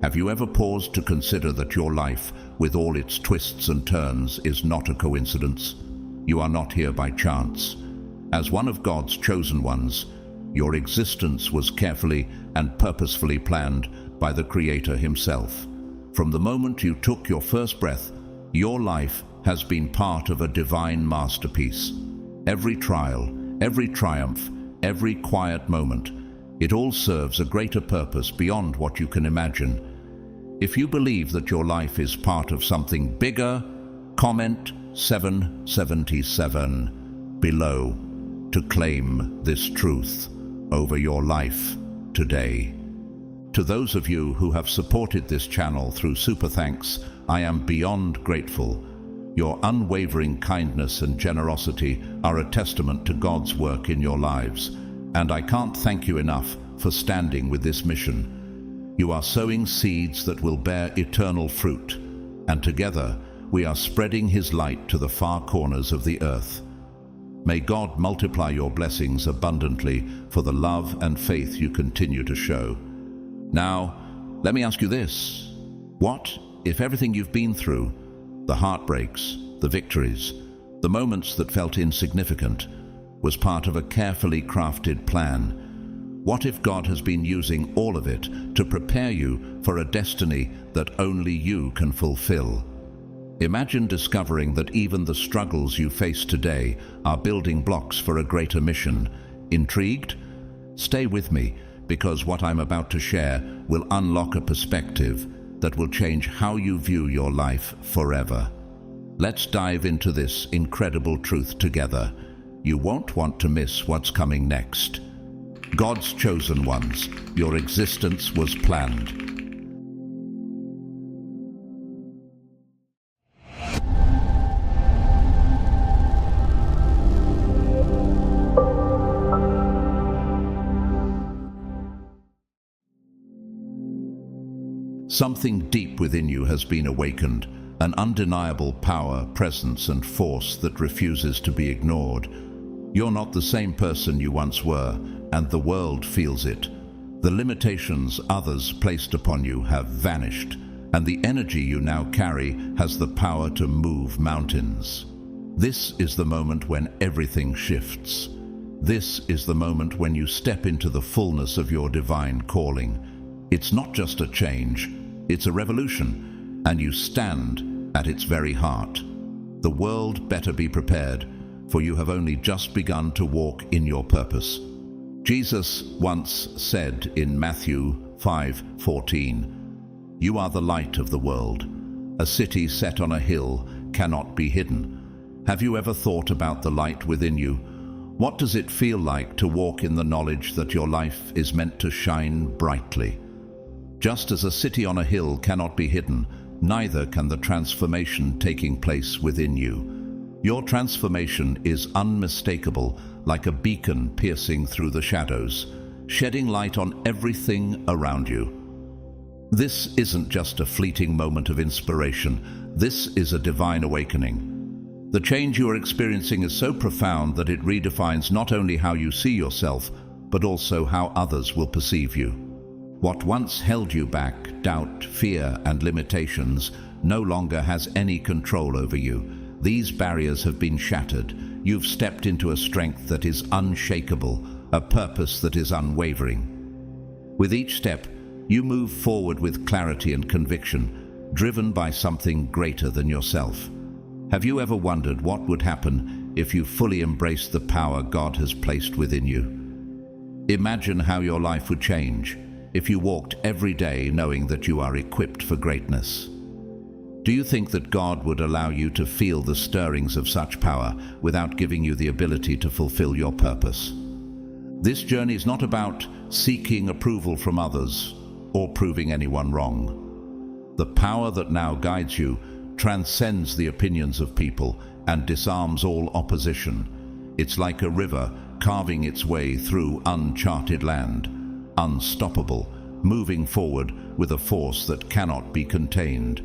Have you ever paused to consider that your life, with all its twists and turns, is not a coincidence? You are not here by chance. As one of God's chosen ones, your existence was carefully and purposefully planned by the Creator Himself. From the moment you took your first breath, your life has been part of a divine masterpiece. Every trial, every triumph, every quiet moment, it all serves a greater purpose beyond what you can imagine. If you believe that your life is part of something bigger, comment 777 below to claim this truth over your life today. To those of you who have supported this channel through Super Thanks, I am beyond grateful. Your unwavering kindness and generosity are a testament to God's work in your lives, and I can't thank you enough for standing with this mission. You are sowing seeds that will bear eternal fruit, and together we are spreading His light to the far corners of the earth. May God multiply your blessings abundantly for the love and faith you continue to show. Now, let me ask you this. What if everything you've been through, the heartbreaks, the victories, the moments that felt insignificant, was part of a carefully crafted plan? What if God has been using all of it to prepare you for a destiny that only you can fulfill? Imagine discovering that even the struggles you face today are building blocks for a greater mission. Intrigued? Stay with me, because what I'm about to share will unlock a perspective that will change how you view your life forever. Let's dive into this incredible truth together. You won't want to miss what's coming next. God's chosen ones, your existence was planned. Something deep within you has been awakened, an undeniable power, presence, and force that refuses to be ignored. You're not the same person you once were, and the world feels it. The limitations others placed upon you have vanished, and the energy you now carry has the power to move mountains. This is the moment when everything shifts. This is the moment when you step into the fullness of your divine calling. It's not just a change, it's a revolution, and you stand at its very heart. The world better be prepared, for you have only just begun to walk in your purpose. Jesus once said in Matthew 5:14, "You are the light of the world. A city set on a hill cannot be hidden." Have you ever thought about the light within you? What does it feel like to walk in the knowledge that your life is meant to shine brightly? Just as a city on a hill cannot be hidden, neither can the transformation taking place within you. Your transformation is unmistakable, like a beacon piercing through the shadows, shedding light on everything around you. This isn't just a fleeting moment of inspiration. This is a divine awakening. The change you are experiencing is so profound that it redefines not only how you see yourself, but also how others will perceive you. What once held you back, doubt, fear, and limitations, no longer has any control over you. These barriers have been shattered. You've stepped into a strength that is unshakable, a purpose that is unwavering. With each step, you move forward with clarity and conviction, driven by something greater than yourself. Have you ever wondered what would happen if you fully embraced the power God has placed within you? Imagine how your life would change if you walked every day knowing that you are equipped for greatness. Do you think that God would allow you to feel the stirrings of such power without giving you the ability to fulfill your purpose? This journey is not about seeking approval from others or proving anyone wrong. The power that now guides you transcends the opinions of people and disarms all opposition. It's like a river carving its way through uncharted land, unstoppable, moving forward with a force that cannot be contained.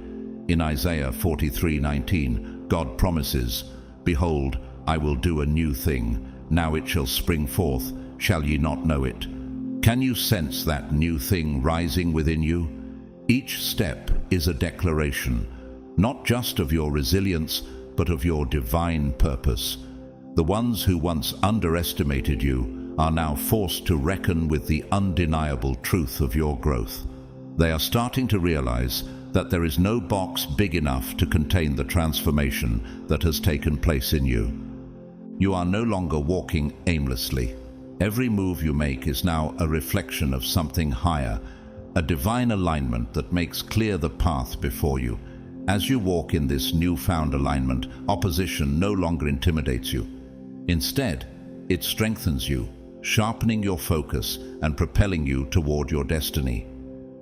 In Isaiah 43:19, God promises, "Behold, I will do a new thing. Now it shall spring forth. Shall ye not know it?" Can you sense that new thing rising within you? Each step is a declaration, not just of your resilience, but of your divine purpose. The ones who once underestimated you are now forced to reckon with the undeniable truth of your growth. They are starting to realize that there is no box big enough to contain the transformation that has taken place in you. You are no longer walking aimlessly. Every move you make is now a reflection of something higher, a divine alignment that makes clear the path before you. As you walk in this newfound alignment, opposition no longer intimidates you. Instead, it strengthens you, sharpening your focus and propelling you toward your destiny.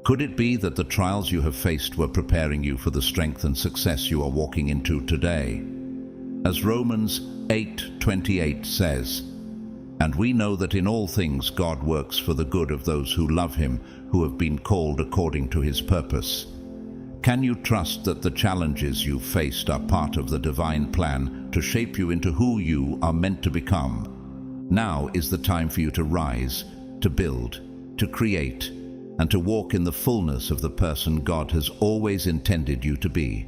Could it be that the trials you have faced were preparing you for the strength and success you are walking into today? As Romans 8:28 says, "And we know that in all things God works for the good of those who love Him, who have been called according to His purpose." Can you trust that the challenges you've faced are part of the divine plan to shape you into who you are meant to become? Now is the time for you to rise, to build, to create, and to walk in the fullness of the person God has always intended you to be.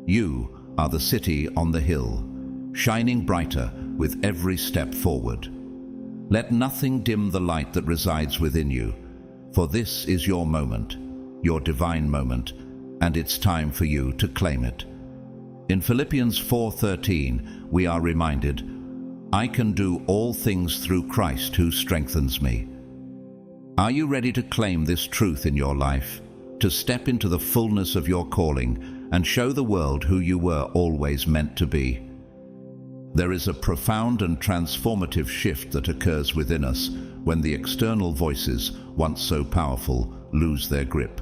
You are the city on the hill, shining brighter with every step forward. Let nothing dim the light that resides within you, for this is your moment, your divine moment, and it's time for you to claim it. In Philippians 4:13, we are reminded, "I can do all things through Christ who strengthens me." Are you ready to claim this truth in your life, to step into the fullness of your calling and show the world who you were always meant to be? There is a profound and transformative shift that occurs within us when the external voices, once so powerful, lose their grip.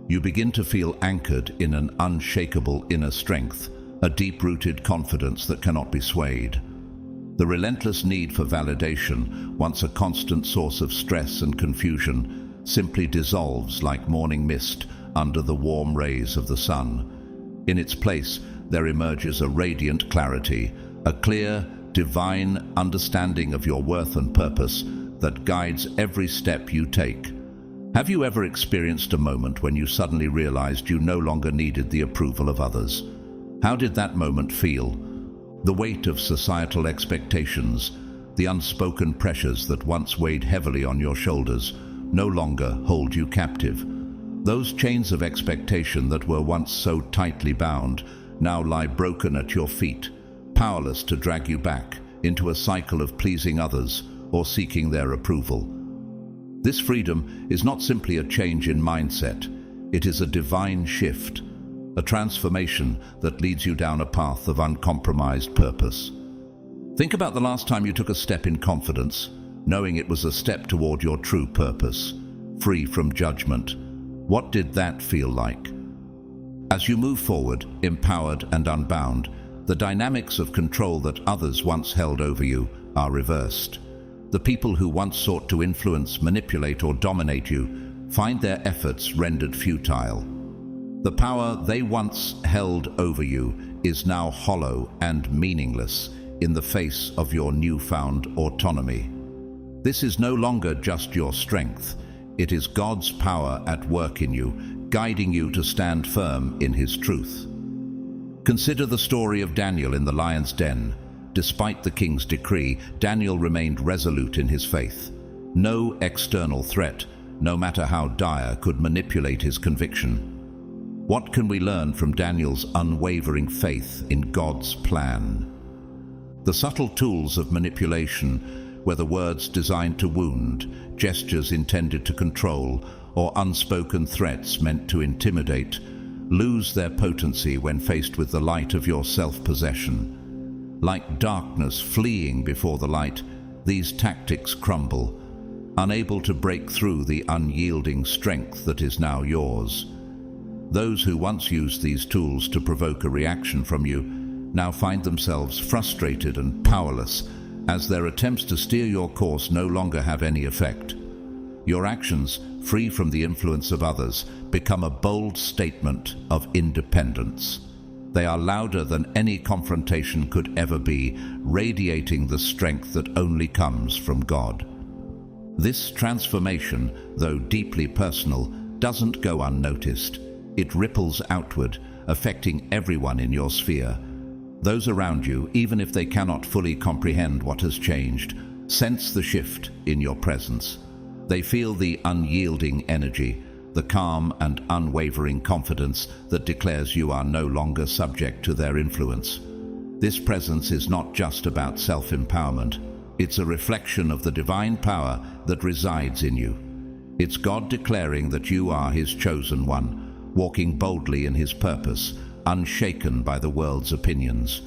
You begin to feel anchored in an unshakable inner strength, a deep-rooted confidence that cannot be swayed. The relentless need for validation, once a constant source of stress and confusion, simply dissolves like morning mist under the warm rays of the sun. In its place, there emerges a radiant clarity, a clear, divine understanding of your worth and purpose that guides every step you take. Have you ever experienced a moment when you suddenly realized you no longer needed the approval of others? How did that moment feel? The weight of societal expectations, the unspoken pressures that once weighed heavily on your shoulders, no longer hold you captive. Those chains of expectation that were once so tightly bound now lie broken at your feet, powerless to drag you back into a cycle of pleasing others or seeking their approval. This freedom is not simply a change in mindset, it is a divine shift, a transformation that leads you down a path of uncompromised purpose. Think about the last time you took a step in confidence, knowing it was a step toward your true purpose, free from judgment. What did that feel like? As you move forward, empowered and unbound, the dynamics of control that others once held over you are reversed. The people who once sought to influence, manipulate, or dominate you find their efforts rendered futile. The power they once held over you is now hollow and meaningless in the face of your newfound autonomy. This is no longer just your strength. It is God's power at work in you, guiding you to stand firm in His truth. Consider the story of Daniel in the lion's den. Despite the king's decree, Daniel remained resolute in his faith. No external threat, no matter how dire, could manipulate his conviction. What can we learn from Daniel's unwavering faith in God's plan? The subtle tools of manipulation, whether words designed to wound, gestures intended to control, or unspoken threats meant to intimidate, lose their potency when faced with the light of your self-possession. Like darkness fleeing before the light, these tactics crumble, unable to break through the unyielding strength that is now yours. Those who once used these tools to provoke a reaction from you now find themselves frustrated and powerless, as their attempts to steer your course no longer have any effect. Your actions, free from the influence of others, become a bold statement of independence. They are louder than any confrontation could ever be, radiating the strength that only comes from God. This transformation, though deeply personal, doesn't go unnoticed. It ripples outward, affecting everyone in your sphere. Those around you, even if they cannot fully comprehend what has changed, sense the shift in your presence. They feel the unyielding energy, the calm and unwavering confidence that declares you are no longer subject to their influence. This presence is not just about self-empowerment. It's a reflection of the divine power that resides in you. It's God declaring that you are His chosen one, walking boldly in His purpose, unshaken by the world's opinions.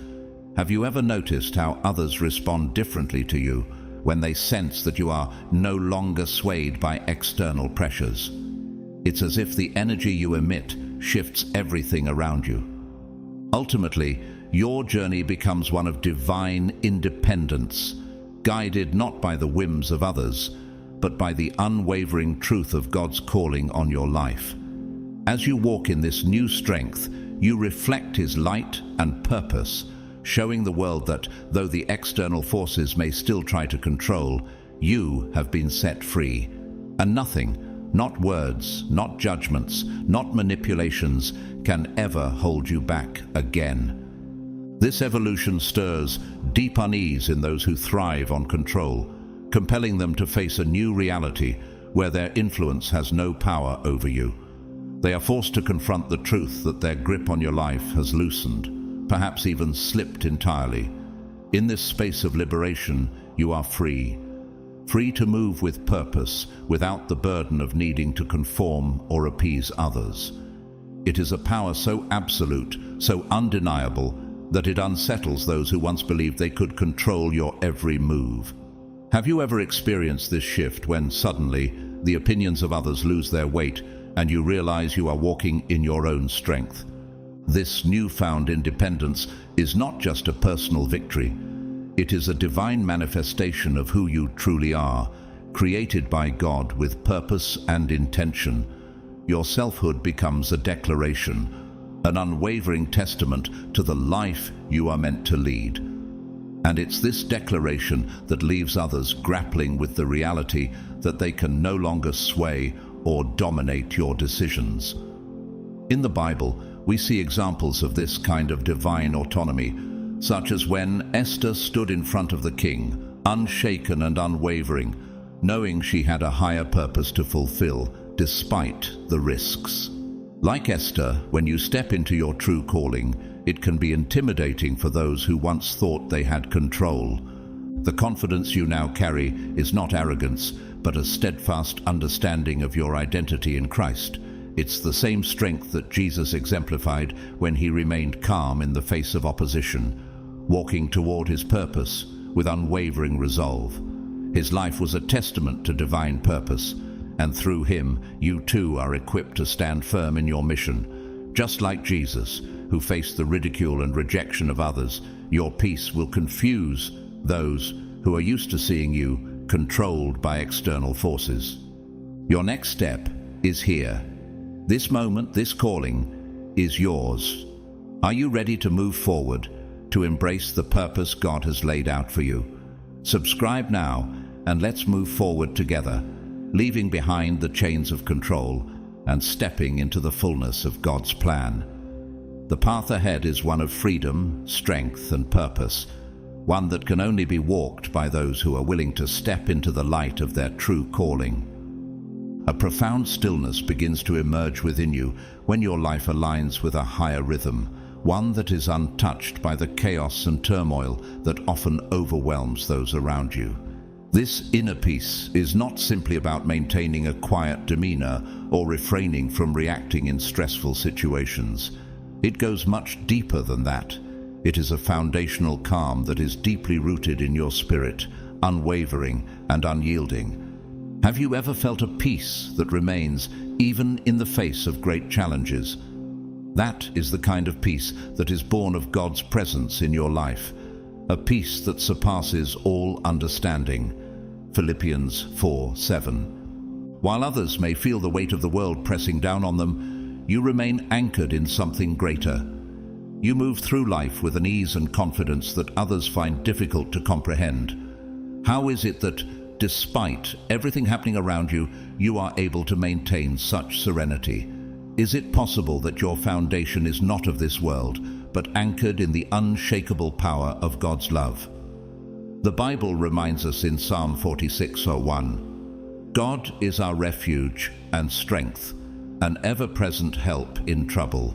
Have you ever noticed how others respond differently to you when they sense that you are no longer swayed by external pressures? It's as if the energy you emit shifts everything around you. Ultimately, your journey becomes one of divine independence, guided not by the whims of others, but by the unwavering truth of God's calling on your life. As you walk in this new strength, you reflect His light and purpose, showing the world that, though the external forces may still try to control, you have been set free. And nothing, not words, not judgments, not manipulations, can ever hold you back again. This evolution stirs deep unease in those who thrive on control, compelling them to face a new reality where their influence has no power over you. They are forced to confront the truth that their grip on your life has loosened, perhaps even slipped entirely. In this space of liberation, you are free. Free to move with purpose, without the burden of needing to conform or appease others. It is a power so absolute, so undeniable, that it unsettles those who once believed they could control your every move. Have you ever experienced this shift when suddenly the opinions of others lose their weight and you realize you are walking in your own strength? This newfound independence is not just a personal victory. It is a divine manifestation of who you truly are, created by God with purpose and intention. Your selfhood becomes a declaration, an unwavering testament to the life you are meant to lead. And it's this declaration that leaves others grappling with the reality that they can no longer sway or dominate your decisions. In the Bible, we see examples of this kind of divine autonomy, such as when Esther stood in front of the king, unshaken and unwavering, knowing she had a higher purpose to fulfill, despite the risks. Like Esther, when you step into your true calling, it can be intimidating for those who once thought they had control. The confidence you now carry is not arrogance, but a steadfast understanding of your identity in Christ. It's the same strength that Jesus exemplified when He remained calm in the face of opposition, walking toward His purpose with unwavering resolve. His life was a testament to divine purpose, and through Him, you too are equipped to stand firm in your mission. Just like Jesus, who faced the ridicule and rejection of others, your peace will confuse those who are used to seeing you controlled by external forces. Your next step is here. This moment, this calling, is yours. Are you ready to move forward, to embrace the purpose God has laid out for you? Subscribe now, and let's move forward together, leaving behind the chains of control and stepping into the fullness of God's plan. The path ahead is one of freedom, strength, and purpose, one that can only be walked by those who are willing to step into the light of their true calling. A profound stillness begins to emerge within you when your life aligns with a higher rhythm, one that is untouched by the chaos and turmoil that often overwhelms those around you. This inner peace is not simply about maintaining a quiet demeanor or refraining from reacting in stressful situations. It goes much deeper than that. It is a foundational calm that is deeply rooted in your spirit, unwavering and unyielding. Have you ever felt a peace that remains even in the face of great challenges? That is the kind of peace that is born of God's presence in your life, a peace that surpasses all understanding. Philippians 4:7. While others may feel the weight of the world pressing down on them, you remain anchored in something greater. You move through life with an ease and confidence that others find difficult to comprehend. How is it that, despite everything happening around you, you are able to maintain such serenity? Is it possible that your foundation is not of this world, but anchored in the unshakable power of God's love? The Bible reminds us in Psalm 46:1, God is our refuge and strength, an ever-present help in trouble.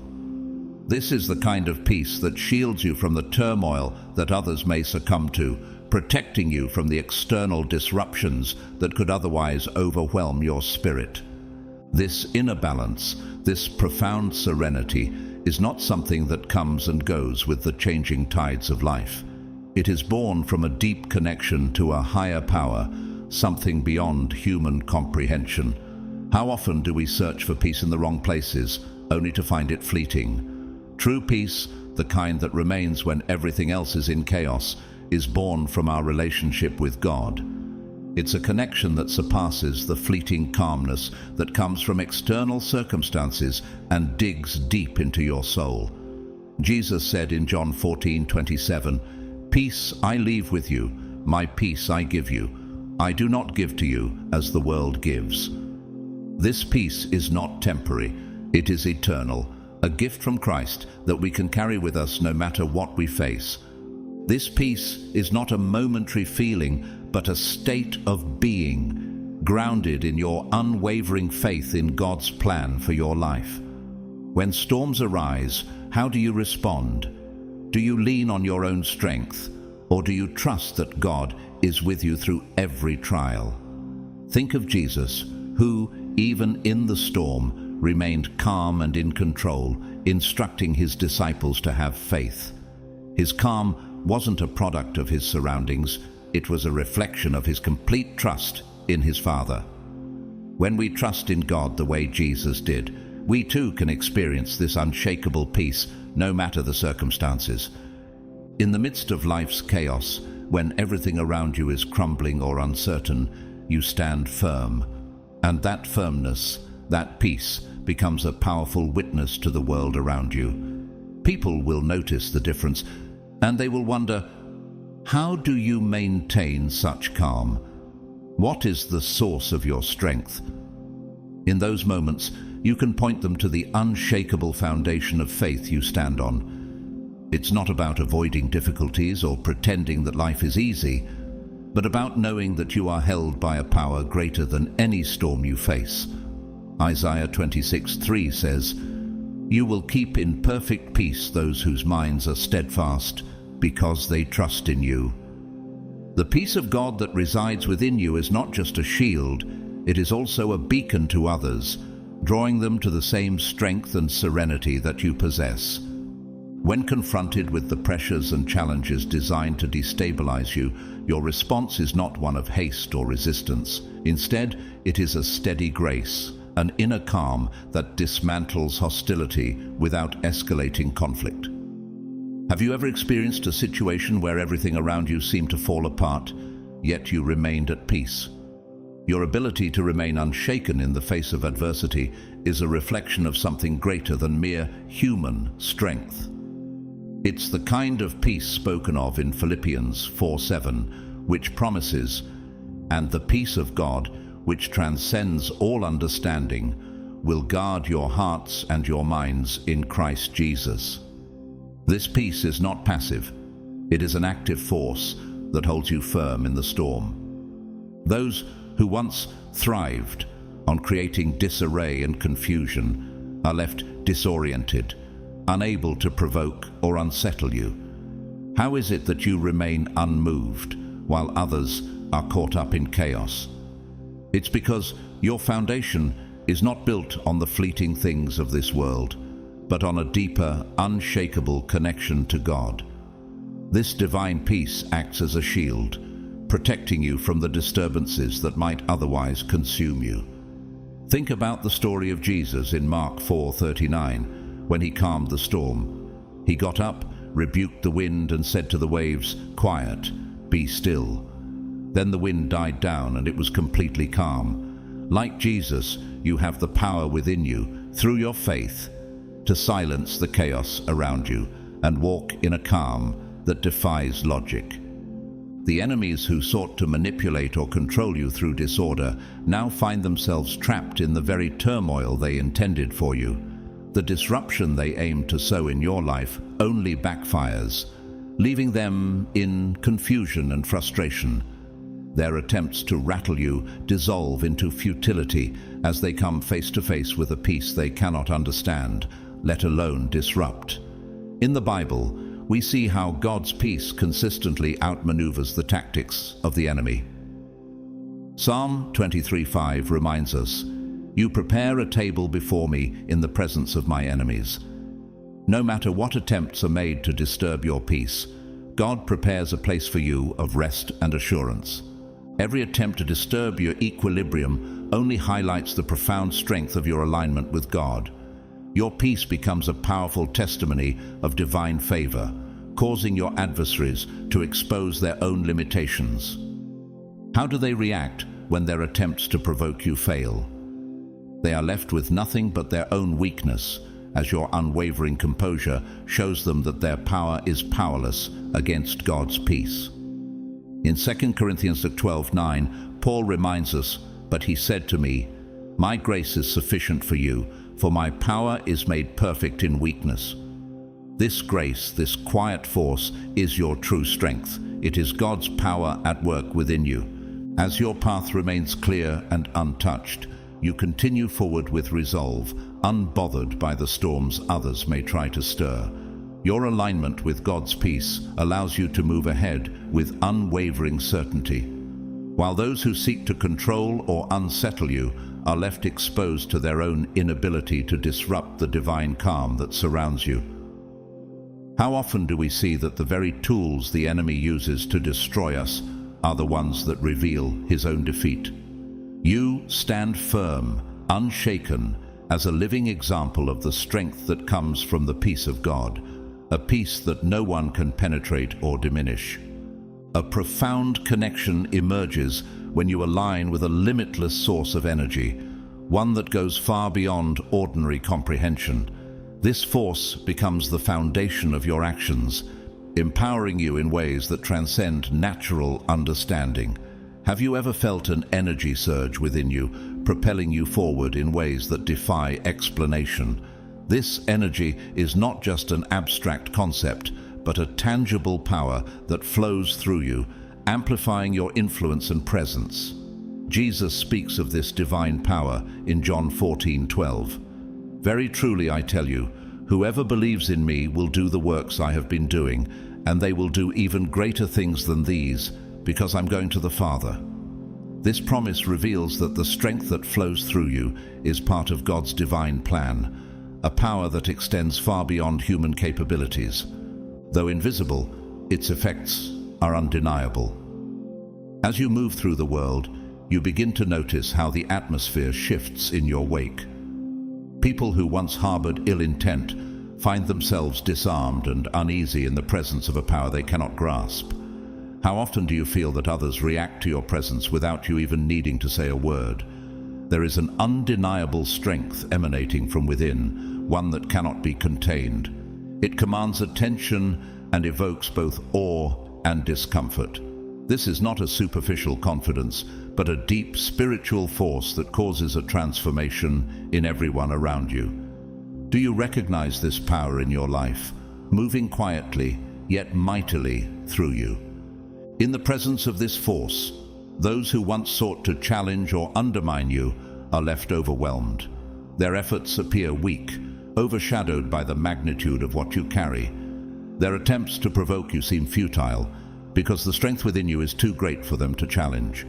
This is the kind of peace that shields you from the turmoil that others may succumb to, protecting you from the external disruptions that could otherwise overwhelm your spirit. This inner balance, this profound serenity, is not something that comes and goes with the changing tides of life. It is born from a deep connection to a higher power, something beyond human comprehension. How often do we search for peace in the wrong places, only to find it fleeting? True peace, the kind that remains when everything else is in chaos, is born from our relationship with God. It's a connection that surpasses the fleeting calmness that comes from external circumstances and digs deep into your soul. Jesus said in John 14:27, "Peace I leave with you, my peace I give you. I do not give to you as the world gives." This peace is not temporary, it is eternal, a gift from Christ that we can carry with us no matter what we face. This peace is not a momentary feeling, but a state of being, grounded in your unwavering faith in God's plan for your life. When storms arise, how do you respond? Do you lean on your own strength, or do you trust that God is with you through every trial? Think of Jesus, who, even in the storm, remained calm and in control, instructing his disciples to have faith. His calm wasn't a product of his surroundings, it was a reflection of his complete trust in his Father. When we trust in God the way Jesus did, we too can experience this unshakable peace, no matter the circumstances. In the midst of life's chaos, when everything around you is crumbling or uncertain, you stand firm. And that firmness, that peace, becomes a powerful witness to the world around you. People will notice the difference, and they will wonder, how do you maintain such calm? What is the source of your strength? In those moments, you can point them to the unshakable foundation of faith you stand on. It's not about avoiding difficulties or pretending that life is easy, but about knowing that you are held by a power greater than any storm you face. Isaiah 26:3 says, "You will keep in perfect peace those whose minds are steadfast, because they trust in you." The peace of God that resides within you is not just a shield, it is also a beacon to others, drawing them to the same strength and serenity that you possess. When confronted with the pressures and challenges designed to destabilize you, your response is not one of haste or resistance. Instead, it is a steady grace, an inner calm that dismantles hostility without escalating conflict. Have you ever experienced a situation where everything around you seemed to fall apart, yet you remained at peace? Your ability to remain unshaken in the face of adversity is a reflection of something greater than mere human strength. It's the kind of peace spoken of in Philippians 4:7, which promises, "And the peace of God, which transcends all understanding, will guard your hearts and your minds in Christ Jesus." This peace is not passive. It is an active force that holds you firm in the storm. Those who once thrived on creating disarray and confusion are left disoriented, unable to provoke or unsettle you. How is it that you remain unmoved while others are caught up in chaos? It's because your foundation is not built on the fleeting things of this world, but on a deeper, unshakable connection to God. This divine peace acts as a shield, protecting you from the disturbances that might otherwise consume you. Think about the story of Jesus in Mark 4:39, when he calmed the storm. He got up, rebuked the wind, and said to the waves, "Quiet, be still." Then the wind died down and it was completely calm. Like Jesus, you have the power within you, through your faith, to silence the chaos around you and walk in a calm that defies logic. The enemies who sought to manipulate or control you through disorder now find themselves trapped in the very turmoil they intended for you. The disruption they aimed to sow in your life only backfires, leaving them in confusion and frustration. Their attempts to rattle you dissolve into futility as they come face to face with a peace they cannot understand, let alone disrupt. In the Bible, we see how God's peace consistently outmaneuvers the tactics of the enemy. Psalm 23:5 reminds us, "You prepare a table before me in the presence of my enemies." No matter what attempts are made to disturb your peace, God prepares a place for you of rest and assurance. Every attempt to disturb your equilibrium only highlights the profound strength of your alignment with God. Your peace becomes a powerful testimony of divine favor, causing your adversaries to expose their own limitations. How do they react when their attempts to provoke you fail? They are left with nothing but their own weakness, as your unwavering composure shows them that their power is powerless against God's peace. In 2 Corinthians 12:9, Paul reminds us, "But he said to me, 'My grace is sufficient for you, for my power is made perfect in weakness.'" This grace, this quiet force, is your true strength. It is God's power at work within you. As your path remains clear and untouched, you continue forward with resolve, unbothered by the storms others may try to stir. Your alignment with God's peace allows you to move ahead with unwavering certainty, while those who seek to control or unsettle you are left exposed to their own inability to disrupt the divine calm that surrounds you. How often do we see that the very tools the enemy uses to destroy us are the ones that reveal his own defeat? You stand firm, unshaken, as a living example of the strength that comes from the peace of God, a peace that no one can penetrate or diminish. A profound connection emerges when you align with a limitless source of energy, one that goes far beyond ordinary comprehension. This force becomes the foundation of your actions, empowering you in ways that transcend natural understanding. Have you ever felt an energy surge within you, propelling you forward in ways that defy explanation? This energy is not just an abstract concept, but a tangible power that flows through you, amplifying your influence and presence. Jesus speaks of this divine power in John 14:12. "Very truly I tell you, whoever believes in me will do the works I have been doing, and they will do even greater things than these, because I'm going to the Father." This promise reveals that the strength that flows through you is part of God's divine plan, a power that extends far beyond human capabilities. Though invisible, its effects are undeniable. As you move through the world, you begin to notice how the atmosphere shifts in your wake. People who once harbored ill intent find themselves disarmed and uneasy in the presence of a power they cannot grasp. How often do you feel that others react to your presence without you even needing to say a word? There is an undeniable strength emanating from within, one that cannot be contained. It commands attention and evokes both awe and discomfort. This is not a superficial confidence, but a deep spiritual force that causes a transformation in everyone around you. Do you recognize this power in your life, moving quietly yet mightily through you? In the presence of this force, those who once sought to challenge or undermine you are left overwhelmed. Their efforts appear weak, overshadowed by the magnitude of what you carry. Their attempts to provoke you seem futile, because the strength within you is too great for them to challenge.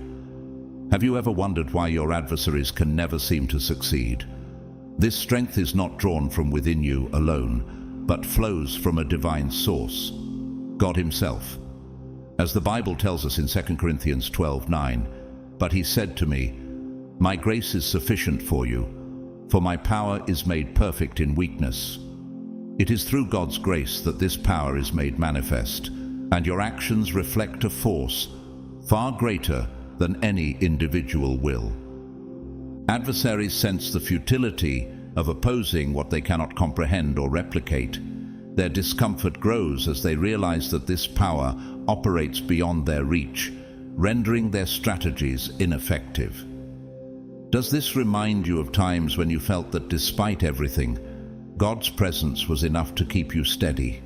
Have you ever wondered why your adversaries can never seem to succeed? This strength is not drawn from within you alone, but flows from a divine source, God Himself. As the Bible tells us in 2 Corinthians 12:9, "But he said to me, 'My grace is sufficient for you, for my power is made perfect in weakness.'" It is through God's grace that this power is made manifest, and your actions reflect a force far greater than any individual will. Adversaries sense the futility of opposing what they cannot comprehend or replicate. Their discomfort grows as they realize that this power operates beyond their reach, rendering their strategies ineffective. Does this remind you of times when you felt that despite everything, God's presence was enough to keep you steady?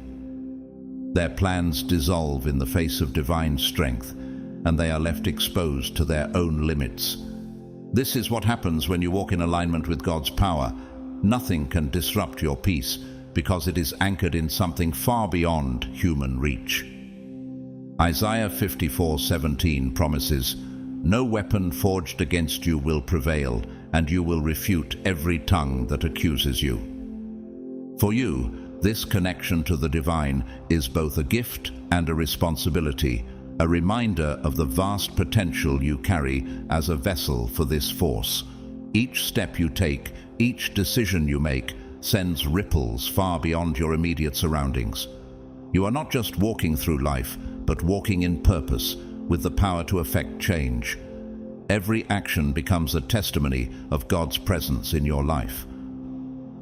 Their plans dissolve in the face of divine strength, and they are left exposed to their own limits. This is what happens when you walk in alignment with God's power. Nothing can disrupt your peace because it is anchored in something far beyond human reach. Isaiah 54:17 promises, "No weapon forged against you will prevail, and you will refute every tongue that accuses you." For you, this connection to the divine is both a gift and a responsibility, a reminder of the vast potential you carry as a vessel for this force. Each step you take, each decision you make, sends ripples far beyond your immediate surroundings. You are not just walking through life, but walking in purpose, with the power to effect change. Every action becomes a testimony of God's presence in your life.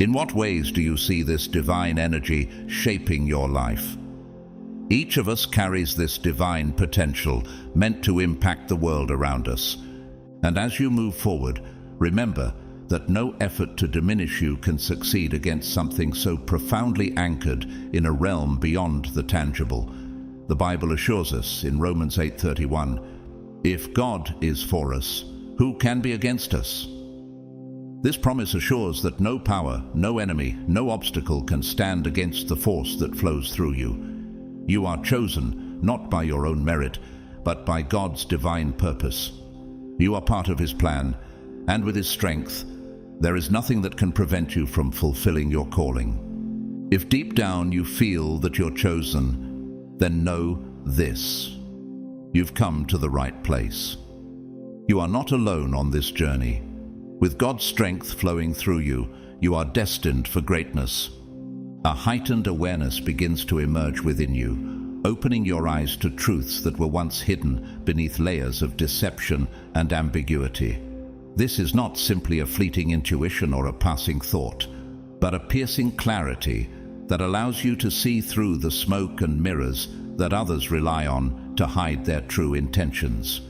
In what ways do you see this divine energy shaping your life? Each of us carries this divine potential, meant to impact the world around us. And as you move forward, remember that no effort to diminish you can succeed against something so profoundly anchored in a realm beyond the tangible. The Bible assures us in Romans 8:31, "If God is for us, who can be against us?" This promise assures that no power, no enemy, no obstacle can stand against the force that flows through you. You are chosen not by your own merit, but by God's divine purpose. You are part of His plan, and with His strength, there is nothing that can prevent you from fulfilling your calling. If deep down you feel that you're chosen, then know this: you've come to the right place. You are not alone on this journey. With God's strength flowing through you, you are destined for greatness. A heightened awareness begins to emerge within you, opening your eyes to truths that were once hidden beneath layers of deception and ambiguity. This is not simply a fleeting intuition or a passing thought, but a piercing clarity that allows you to see through the smoke and mirrors that others rely on to hide their true intentions.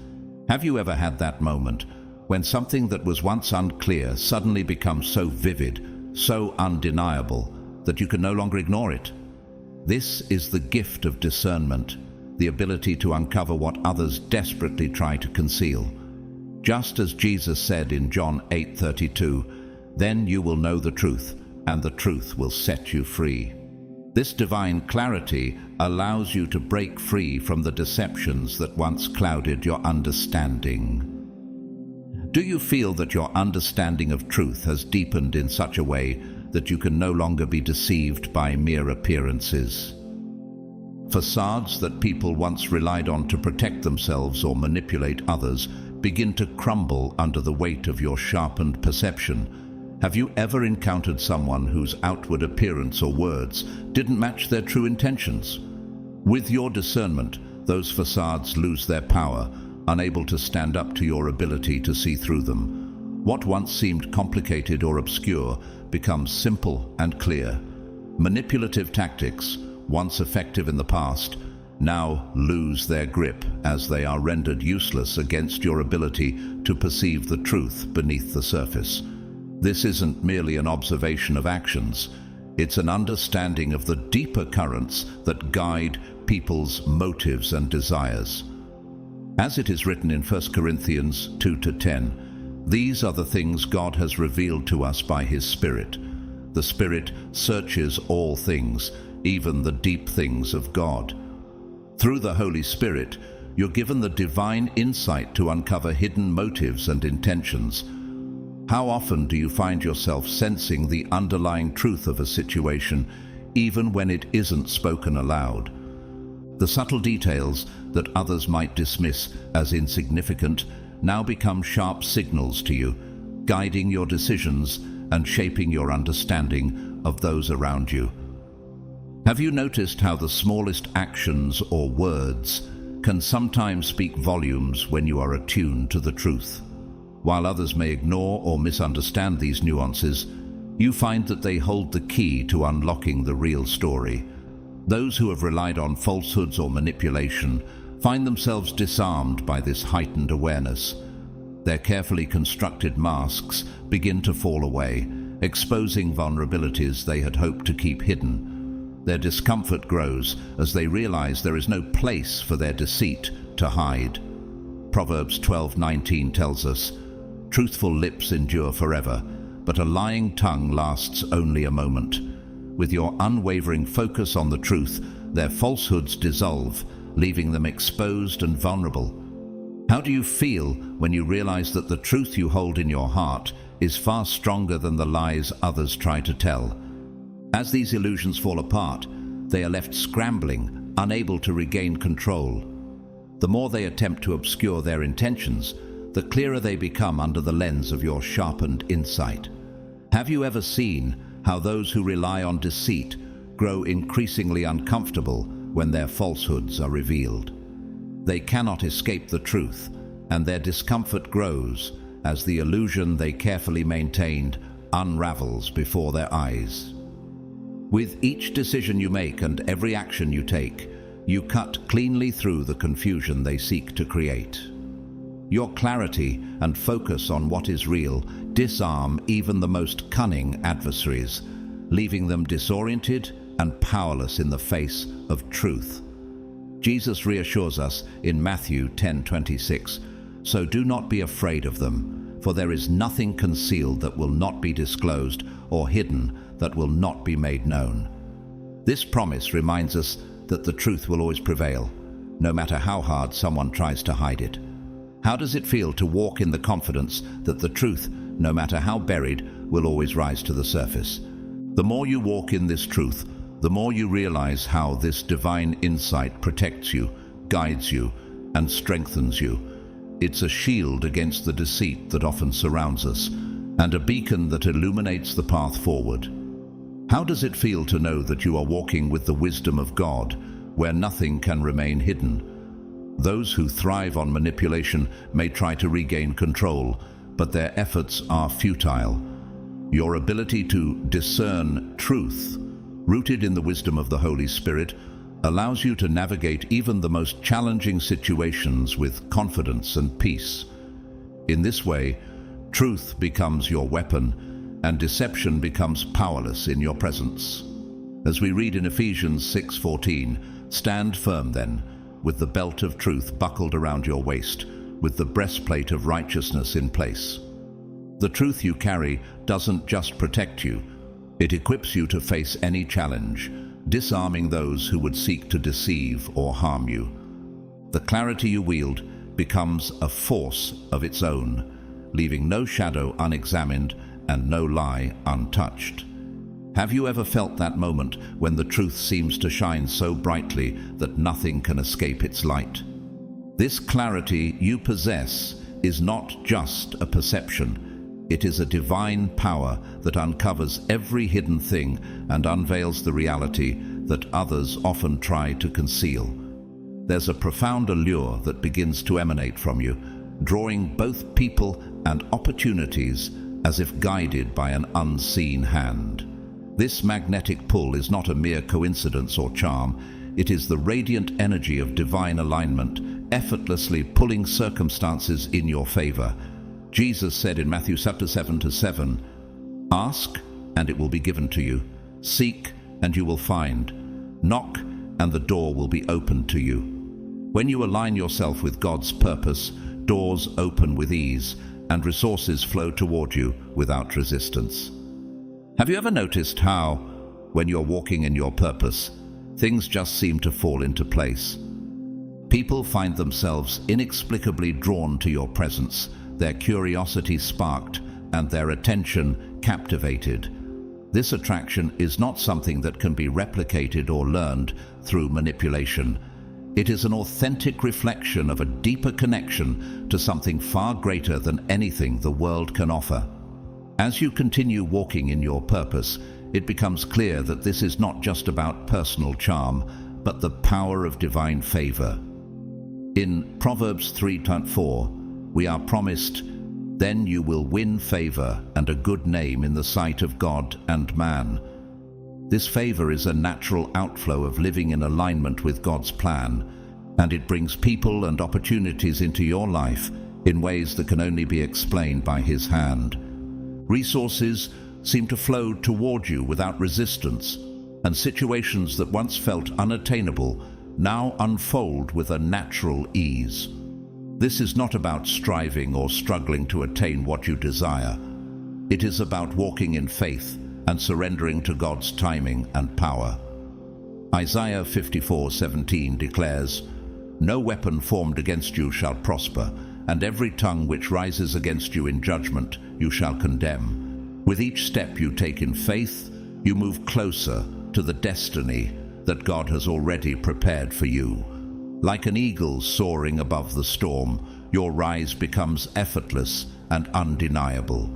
Have you ever had that moment when something that was once unclear suddenly becomes so vivid, so undeniable, that you can no longer ignore it? This is the gift of discernment, the ability to uncover what others desperately try to conceal. Just as Jesus said in John 8:32, "Then you will know the truth, and the truth will set you free." This divine clarity allows you to break free from the deceptions that once clouded your understanding. Do you feel that your understanding of truth has deepened in such a way that you can no longer be deceived by mere appearances? Facades that people once relied on to protect themselves or manipulate others begin to crumble under the weight of your sharpened perception. Have you ever encountered someone whose outward appearance or words didn't match their true intentions? With your discernment, those facades lose their power, unable to stand up to your ability to see through them. What once seemed complicated or obscure becomes simple and clear. Manipulative tactics, once effective in the past, now lose their grip as they are rendered useless against your ability to perceive the truth beneath the surface. This isn't merely an observation of actions, it's an understanding of the deeper currents that guide people's motives and desires. As it is written in 1 Corinthians 2-10, "These are the things God has revealed to us by His Spirit. The Spirit searches all things, even the deep things of God." Through the Holy Spirit, you're given the divine insight to uncover hidden motives and intentions. How often do you find yourself sensing the underlying truth of a situation, even when it isn't spoken aloud? The subtle details that others might dismiss as insignificant now become sharp signals to you, guiding your decisions and shaping your understanding of those around you. Have you noticed how the smallest actions or words can sometimes speak volumes when you are attuned to the truth? While others may ignore or misunderstand these nuances, you find that they hold the key to unlocking the real story. Those who have relied on falsehoods or manipulation find themselves disarmed by this heightened awareness. Their carefully constructed masks begin to fall away, exposing vulnerabilities they had hoped to keep hidden. Their discomfort grows as they realize there is no place for their deceit to hide. Proverbs 12:19 tells us, "Truthful lips endure forever, but a lying tongue lasts only a moment." With your unwavering focus on the truth, their falsehoods dissolve, leaving them exposed and vulnerable. How do you feel when you realize that the truth you hold in your heart is far stronger than the lies others try to tell? As these illusions fall apart, they are left scrambling, unable to regain control. The more they attempt to obscure their intentions, the clearer they become under the lens of your sharpened insight. Have you ever seen how those who rely on deceit grow increasingly uncomfortable when their falsehoods are revealed? They cannot escape the truth, and their discomfort grows as the illusion they carefully maintained unravels before their eyes. With each decision you make and every action you take, you cut cleanly through the confusion they seek to create. Your clarity and focus on what is real disarm even the most cunning adversaries, leaving them disoriented and powerless in the face of truth. Jesus reassures us in Matthew 10:26, "So do not be afraid of them, for there is nothing concealed that will not be disclosed, or hidden that will not be made known." This promise reminds us that the truth will always prevail, no matter how hard someone tries to hide it. How does it feel to walk in the confidence that the truth, no matter how buried, will always rise to the surface? The more you walk in this truth, the more you realize how this divine insight protects you, guides you, and strengthens you. It's a shield against the deceit that often surrounds us, and a beacon that illuminates the path forward. How does it feel to know that you are walking with the wisdom of God, where nothing can remain hidden? Those who thrive on manipulation may try to regain control, but their efforts are futile. Your ability to discern truth, rooted in the wisdom of the Holy Spirit, allows you to navigate even the most challenging situations with confidence and peace. In this way, truth becomes your weapon, and deception becomes powerless in your presence. As we read in Ephesians 6:14, "Stand firm then, with the belt of truth buckled around your waist, with the breastplate of righteousness in place." The truth you carry doesn't just protect you, it equips you to face any challenge, disarming those who would seek to deceive or harm you. The clarity you wield becomes a force of its own, leaving no shadow unexamined and no lie untouched. Have you ever felt that moment when the truth seems to shine so brightly that nothing can escape its light? This clarity you possess is not just a perception. It is a divine power that uncovers every hidden thing and unveils the reality that others often try to conceal. There's a profound allure that begins to emanate from you, drawing both people and opportunities as if guided by an unseen hand. This magnetic pull is not a mere coincidence or charm. It is the radiant energy of divine alignment, effortlessly pulling circumstances in your favor. Jesus said in Matthew 7:7, "Ask, and it will be given to you. Seek, and you will find. Knock, and the door will be opened to you." When you align yourself with God's purpose, doors open with ease, and resources flow toward you without resistance. Have you ever noticed how, when you're walking in your purpose, things just seem to fall into place? People find themselves inexplicably drawn to your presence, their curiosity sparked, and their attention captivated. This attraction is not something that can be replicated or learned through manipulation. It is an authentic reflection of a deeper connection to something far greater than anything the world can offer. As you continue walking in your purpose, it becomes clear that this is not just about personal charm, but the power of divine favor. In Proverbs 3:4, we are promised, Then you will win favor and a good name in the sight of God and man. This favor is a natural outflow of living in alignment with God's plan, and it brings people and opportunities into your life in ways that can only be explained by His hand. Resources seem to flow toward you without resistance, and situations that once felt unattainable now unfold with a natural ease. This is not about striving or struggling to attain what you desire. It is about walking in faith and surrendering to God's timing and power. Isaiah 54:17 declares, "No weapon formed against you shall prosper, and every tongue which rises against you in judgment you shall condemn." With each step you take in faith, you move closer to the destiny that God has already prepared for you. Like an eagle soaring above the storm, your rise becomes effortless and undeniable.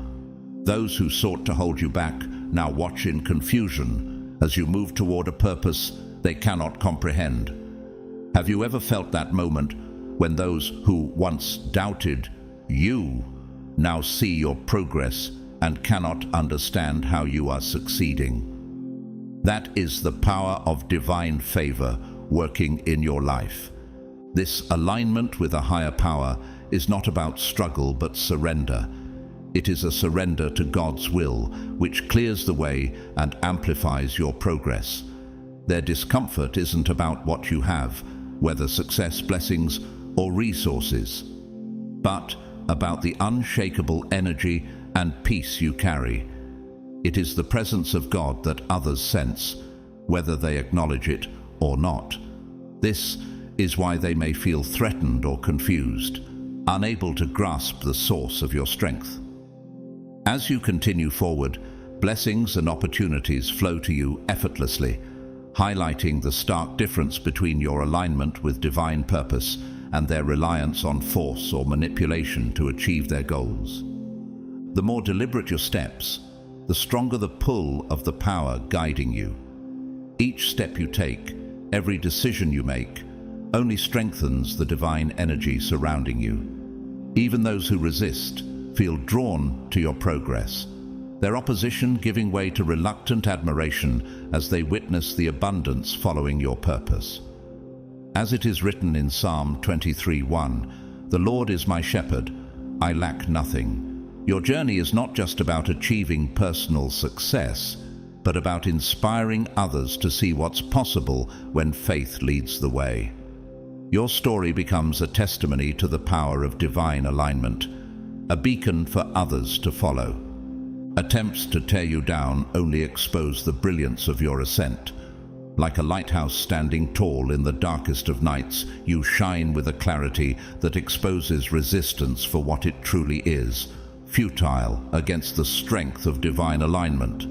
Those who sought to hold you back now watch in confusion as you move toward a purpose they cannot comprehend. Have you ever felt that moment when those who once doubted you now see your progress and cannot understand how you are succeeding? That is the power of divine favor working in your life. This alignment with a higher power is not about struggle but surrender. It is a surrender to God's will, which clears the way and amplifies your progress. Their discomfort isn't about what you have, whether success, blessings, or resources, but about the unshakable energy and peace you carry. It is the presence of God that others sense, whether they acknowledge it or not. This is why they may feel threatened or confused, unable to grasp the source of your strength. As you continue forward, blessings and opportunities flow to you effortlessly, highlighting the stark difference between your alignment with divine purpose and their reliance on force or manipulation to achieve their goals. The more deliberate your steps, the stronger the pull of the power guiding you. Each step you take, every decision you make, only strengthens the divine energy surrounding you. Even those who resist feel drawn to your progress, their opposition giving way to reluctant admiration as they witness the abundance following your purpose. As it is written in Psalm 23:1, "The Lord is my shepherd, I lack nothing." Your journey is not just about achieving personal success, but about inspiring others to see what's possible when faith leads the way. Your story becomes a testimony to the power of divine alignment, a beacon for others to follow. Attempts to tear you down only expose the brilliance of your ascent. Like a lighthouse standing tall in the darkest of nights, you shine with a clarity that exposes resistance for what it truly is, futile against the strength of divine alignment.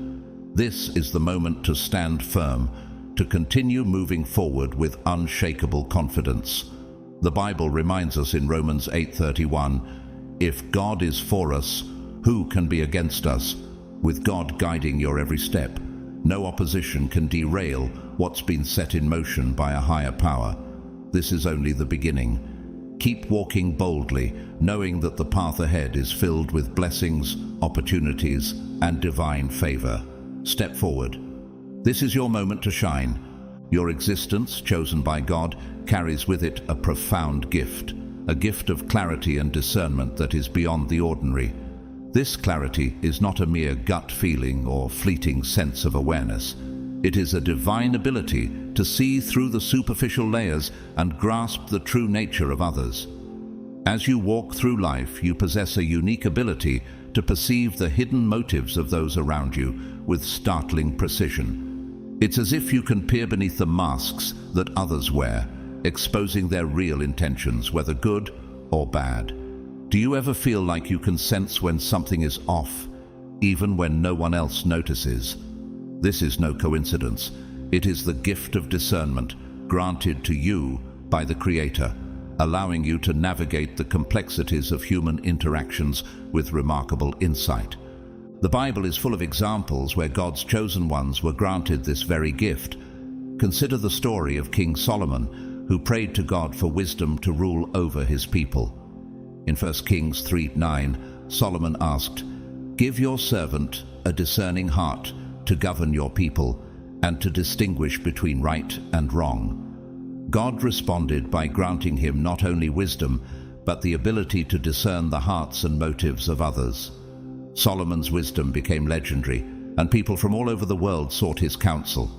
This is the moment to stand firm, to continue moving forward with unshakable confidence. The Bible reminds us in Romans 8:31, "If God is for us, who can be against us?" With God guiding your every step, no opposition can derail what's been set in motion by a higher power. This is only the beginning. Keep walking boldly, knowing that the path ahead is filled with blessings, opportunities, and divine favor. Step forward. This is your moment to shine. Your existence, chosen by God, carries with it a profound gift, a gift of clarity and discernment that is beyond the ordinary. This clarity is not a mere gut feeling or fleeting sense of awareness. It is a divine ability to see through the superficial layers and grasp the true nature of others. As you walk through life, you possess a unique ability to perceive the hidden motives of those around you with startling precision. It's as if you can peer beneath the masks that others wear, exposing their real intentions, whether good or bad. Do you ever feel like you can sense when something is off, even when no one else notices? This is no coincidence. It is the gift of discernment granted to you by the Creator, allowing you to navigate the complexities of human interactions with remarkable insight. The Bible is full of examples where God's chosen ones were granted this very gift. Consider the story of King Solomon, who prayed to God for wisdom to rule over his people. In 1 Kings 3:9, Solomon asked, "Give your servant a discerning heart to govern your people and to distinguish between right and wrong." God responded by granting him not only wisdom, but the ability to discern the hearts and motives of others. Solomon's wisdom became legendary, and people from all over the world sought his counsel.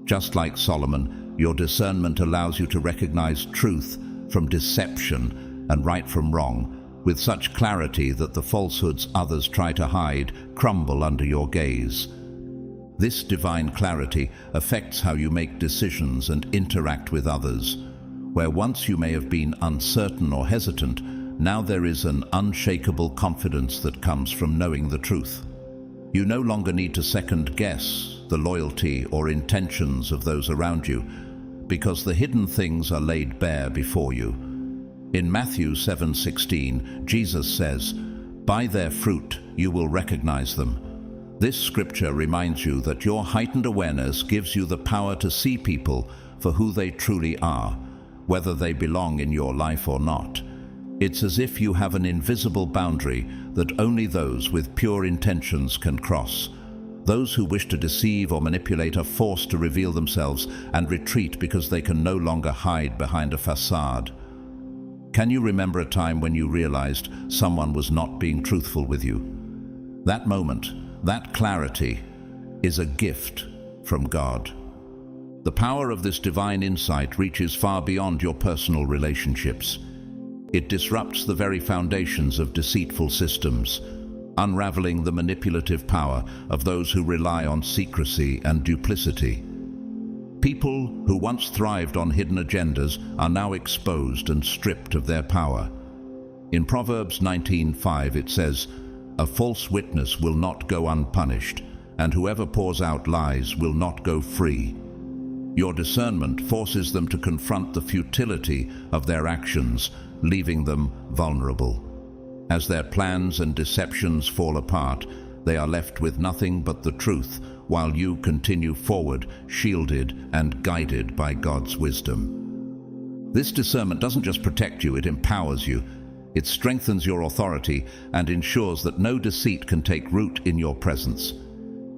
Just like Solomon, your discernment allows you to recognize truth from deception and right from wrong, with such clarity that the falsehoods others try to hide crumble under your gaze. This divine clarity affects how you make decisions and interact with others. Where once you may have been uncertain or hesitant, now there is an unshakable confidence that comes from knowing the truth. You no longer need to second-guess the loyalty or intentions of those around you, because the hidden things are laid bare before you. In Matthew 7:16, Jesus says, "By their fruit you will recognize them." This scripture reminds you that your heightened awareness gives you the power to see people for who they truly are, whether they belong in your life or not. It's as if you have an invisible boundary that only those with pure intentions can cross. Those who wish to deceive or manipulate are forced to reveal themselves and retreat because they can no longer hide behind a facade. Can you remember a time when you realized someone was not being truthful with you? That moment, that clarity, is a gift from God. The power of this divine insight reaches far beyond your personal relationships. It disrupts the very foundations of deceitful systems, unraveling the manipulative power of those who rely on secrecy and duplicity. People who once thrived on hidden agendas are now exposed and stripped of their power. In Proverbs 19:5 it says, "A false witness will not go unpunished, and whoever pours out lies will not go free." Your discernment forces them to confront the futility of their actions, leaving them vulnerable. As their plans and deceptions fall apart, they are left with nothing but the truth, while you continue forward, shielded and guided by God's wisdom. This discernment doesn't just protect you, it empowers you. It strengthens your authority and ensures that no deceit can take root in your presence.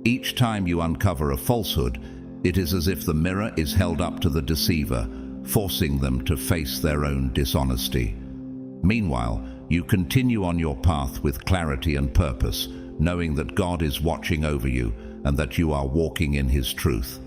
Each time you uncover a falsehood, it is as if the mirror is held up to the deceiver, forcing them to face their own dishonesty. Meanwhile, you continue on your path with clarity and purpose, knowing that God is watching over you and that you are walking in His truth.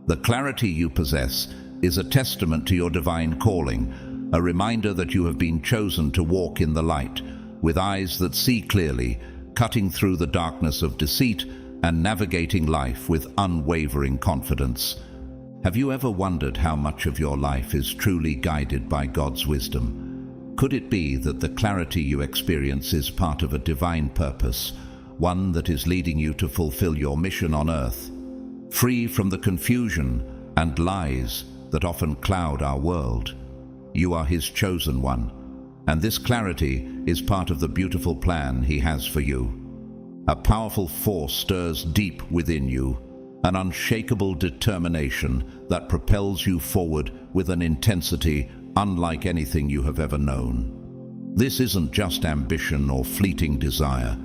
The clarity you possess is a testament to your divine calling, a reminder that you have been chosen to walk in the light, with eyes that see clearly, cutting through the darkness of deceit and navigating life with unwavering confidence. Have you ever wondered how much of your life is truly guided by God's wisdom? Could it be that the clarity you experience is part of a divine purpose, one that is leading you to fulfill your mission on earth? Free from the confusion and lies that often cloud our world, you are His chosen one, and this clarity is part of the beautiful plan He has for you. A powerful force stirs deep within you, an unshakable determination that propels you forward with an intensity unlike anything you have ever known. This isn't just ambition or fleeting desire.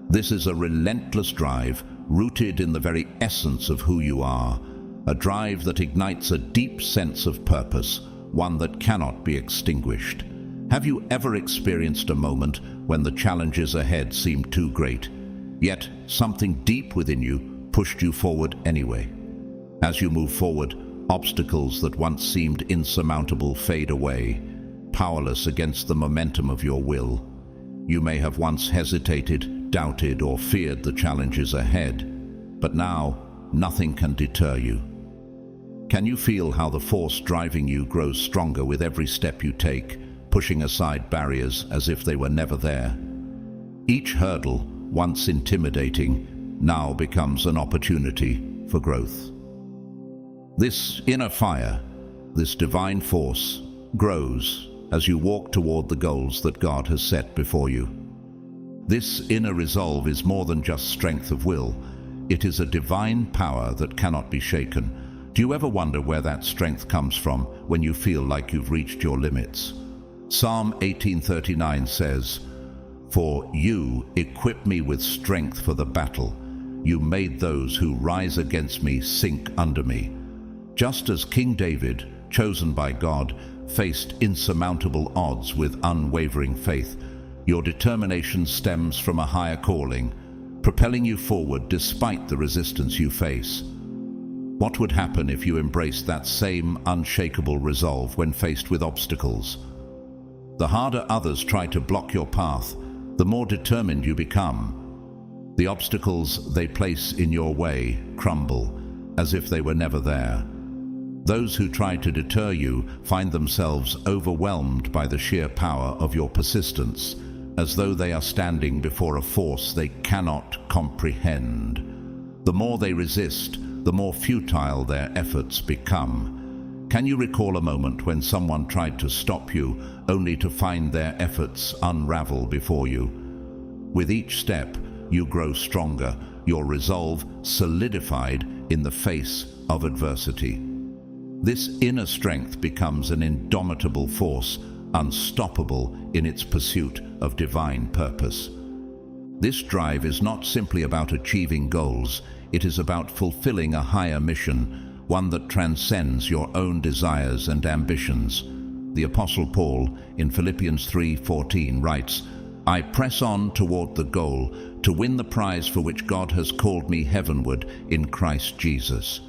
This is a relentless drive rooted in the very essence of who you are, a drive that ignites a deep sense of purpose, one that cannot be extinguished. Have you ever experienced a moment when the challenges ahead seemed too great, yet something deep within you pushed you forward anyway? As you move forward, obstacles that once seemed insurmountable fade away, powerless against the momentum of your will. You may have once hesitated, doubted, or feared the challenges ahead, but now nothing can deter you. Can you feel how the force driving you grows stronger with every step you take, pushing aside barriers as if they were never there? Each hurdle, once intimidating, now becomes an opportunity for growth. This inner fire, this divine force, grows as you walk toward the goals that God has set before you. This inner resolve is more than just strength of will. It is a divine power that cannot be shaken. Do you ever wonder where that strength comes from when you feel like you've reached your limits? Psalm 18:39 says, For you equip me with strength for the battle. You made those who rise against me sink under me. Just as King David, chosen by God, faced insurmountable odds with unwavering faith, your determination stems from a higher calling, propelling you forward despite the resistance you face. What would happen if you embraced that same unshakable resolve when faced with obstacles? The harder others try to block your path, the more determined you become. The obstacles they place in your way crumble as if they were never there. Those who try to deter you find themselves overwhelmed by the sheer power of your persistence, as though they are standing before a force they cannot comprehend. The more they resist, the more futile their efforts become. Can you recall a moment when someone tried to stop you, only to find their efforts unravel before you? With each step, you grow stronger, your resolve solidified in the face of adversity. This inner strength becomes an indomitable force, unstoppable in its pursuit of divine purpose. This drive is not simply about achieving goals, it is about fulfilling a higher mission, one that transcends your own desires and ambitions. The Apostle Paul in Philippians 3:14 writes, "I press on toward the goal to win the prize for which God has called me heavenward in Christ Jesus."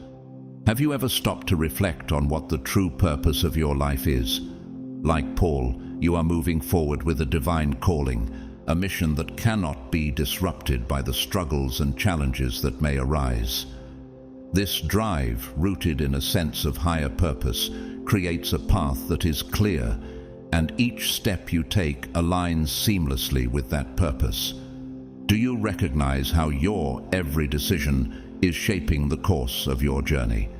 Have you ever stopped to reflect on what the true purpose of your life is? Like Paul, you are moving forward with a divine calling, a mission that cannot be disrupted by the struggles and challenges that may arise. This drive, rooted in a sense of higher purpose, creates a path that is clear, and each step you take aligns seamlessly with that purpose. Do you recognize how your every decision is shaping the course of your journey?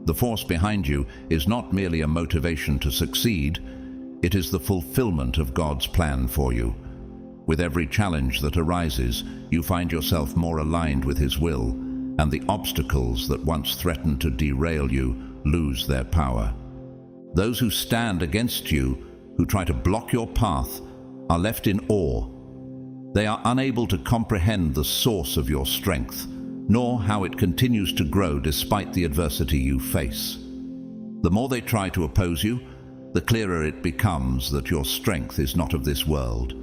The force behind you is not merely a motivation to succeed, it is the fulfillment of God's plan for you. With every challenge that arises, you find yourself more aligned with His will, and the obstacles that once threatened to derail you lose their power. Those who stand against you, who try to block your path, are left in awe. They are unable to comprehend the source of your strength, nor how it continues to grow despite the adversity you face. The more they try to oppose you, the clearer it becomes that your strength is not of this world.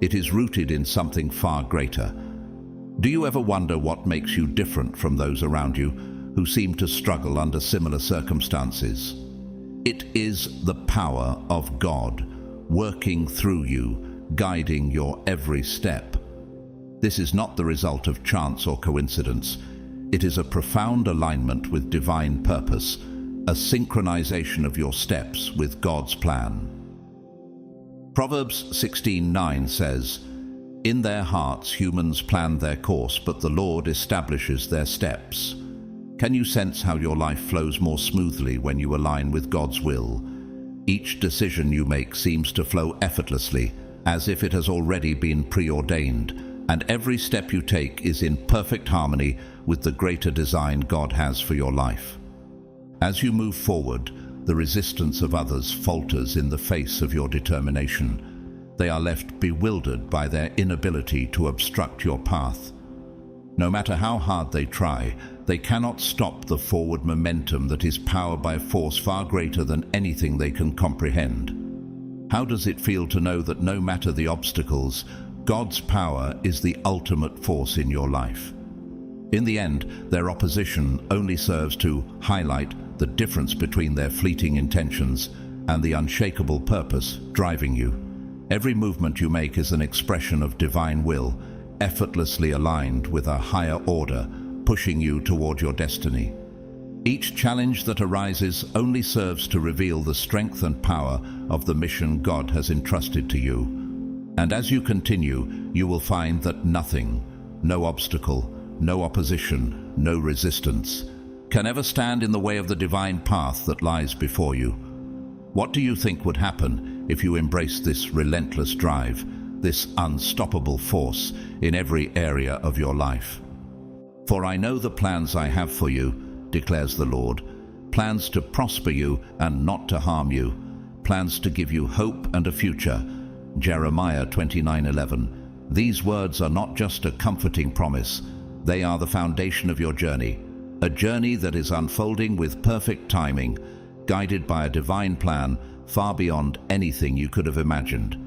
It is rooted in something far greater. Do you ever wonder what makes you different from those around you who seem to struggle under similar circumstances? It is the power of God working through you, guiding your every step. This is not the result of chance or coincidence. It is a profound alignment with divine purpose, a synchronization of your steps with God's plan. Proverbs 16:9 says, "In their hearts humans plan their course, but the Lord establishes their steps." Can you sense how your life flows more smoothly when you align with God's will? Each decision you make seems to flow effortlessly, as if it has already been preordained, and every step you take is in perfect harmony with the greater design God has for your life. As you move forward, the resistance of others falters in the face of your determination. They are left bewildered by their inability to obstruct your path. No matter how hard they try, they cannot stop the forward momentum that is powered by a force far greater than anything they can comprehend. How does it feel to know that no matter the obstacles, God's power is the ultimate force in your life? In the end, their opposition only serves to highlight the difference between their fleeting intentions and the unshakable purpose driving you. Every movement you make is an expression of divine will, effortlessly aligned with a higher order, pushing you toward your destiny. Each challenge that arises only serves to reveal the strength and power of the mission God has entrusted to you. And as you continue, you will find that nothing, no obstacle, no opposition, no resistance, can ever stand in the way of the divine path that lies before you. What do you think would happen if you embraced this relentless drive, this unstoppable force in every area of your life? "For I know the plans I have for you," declares the Lord, "plans to prosper you and not to harm you, plans to give you hope and a future." Jeremiah 29:11. These words are not just a comforting promise, they are the foundation of your journey, a journey that is unfolding with perfect timing, guided by a divine plan far beyond anything you could have imagined.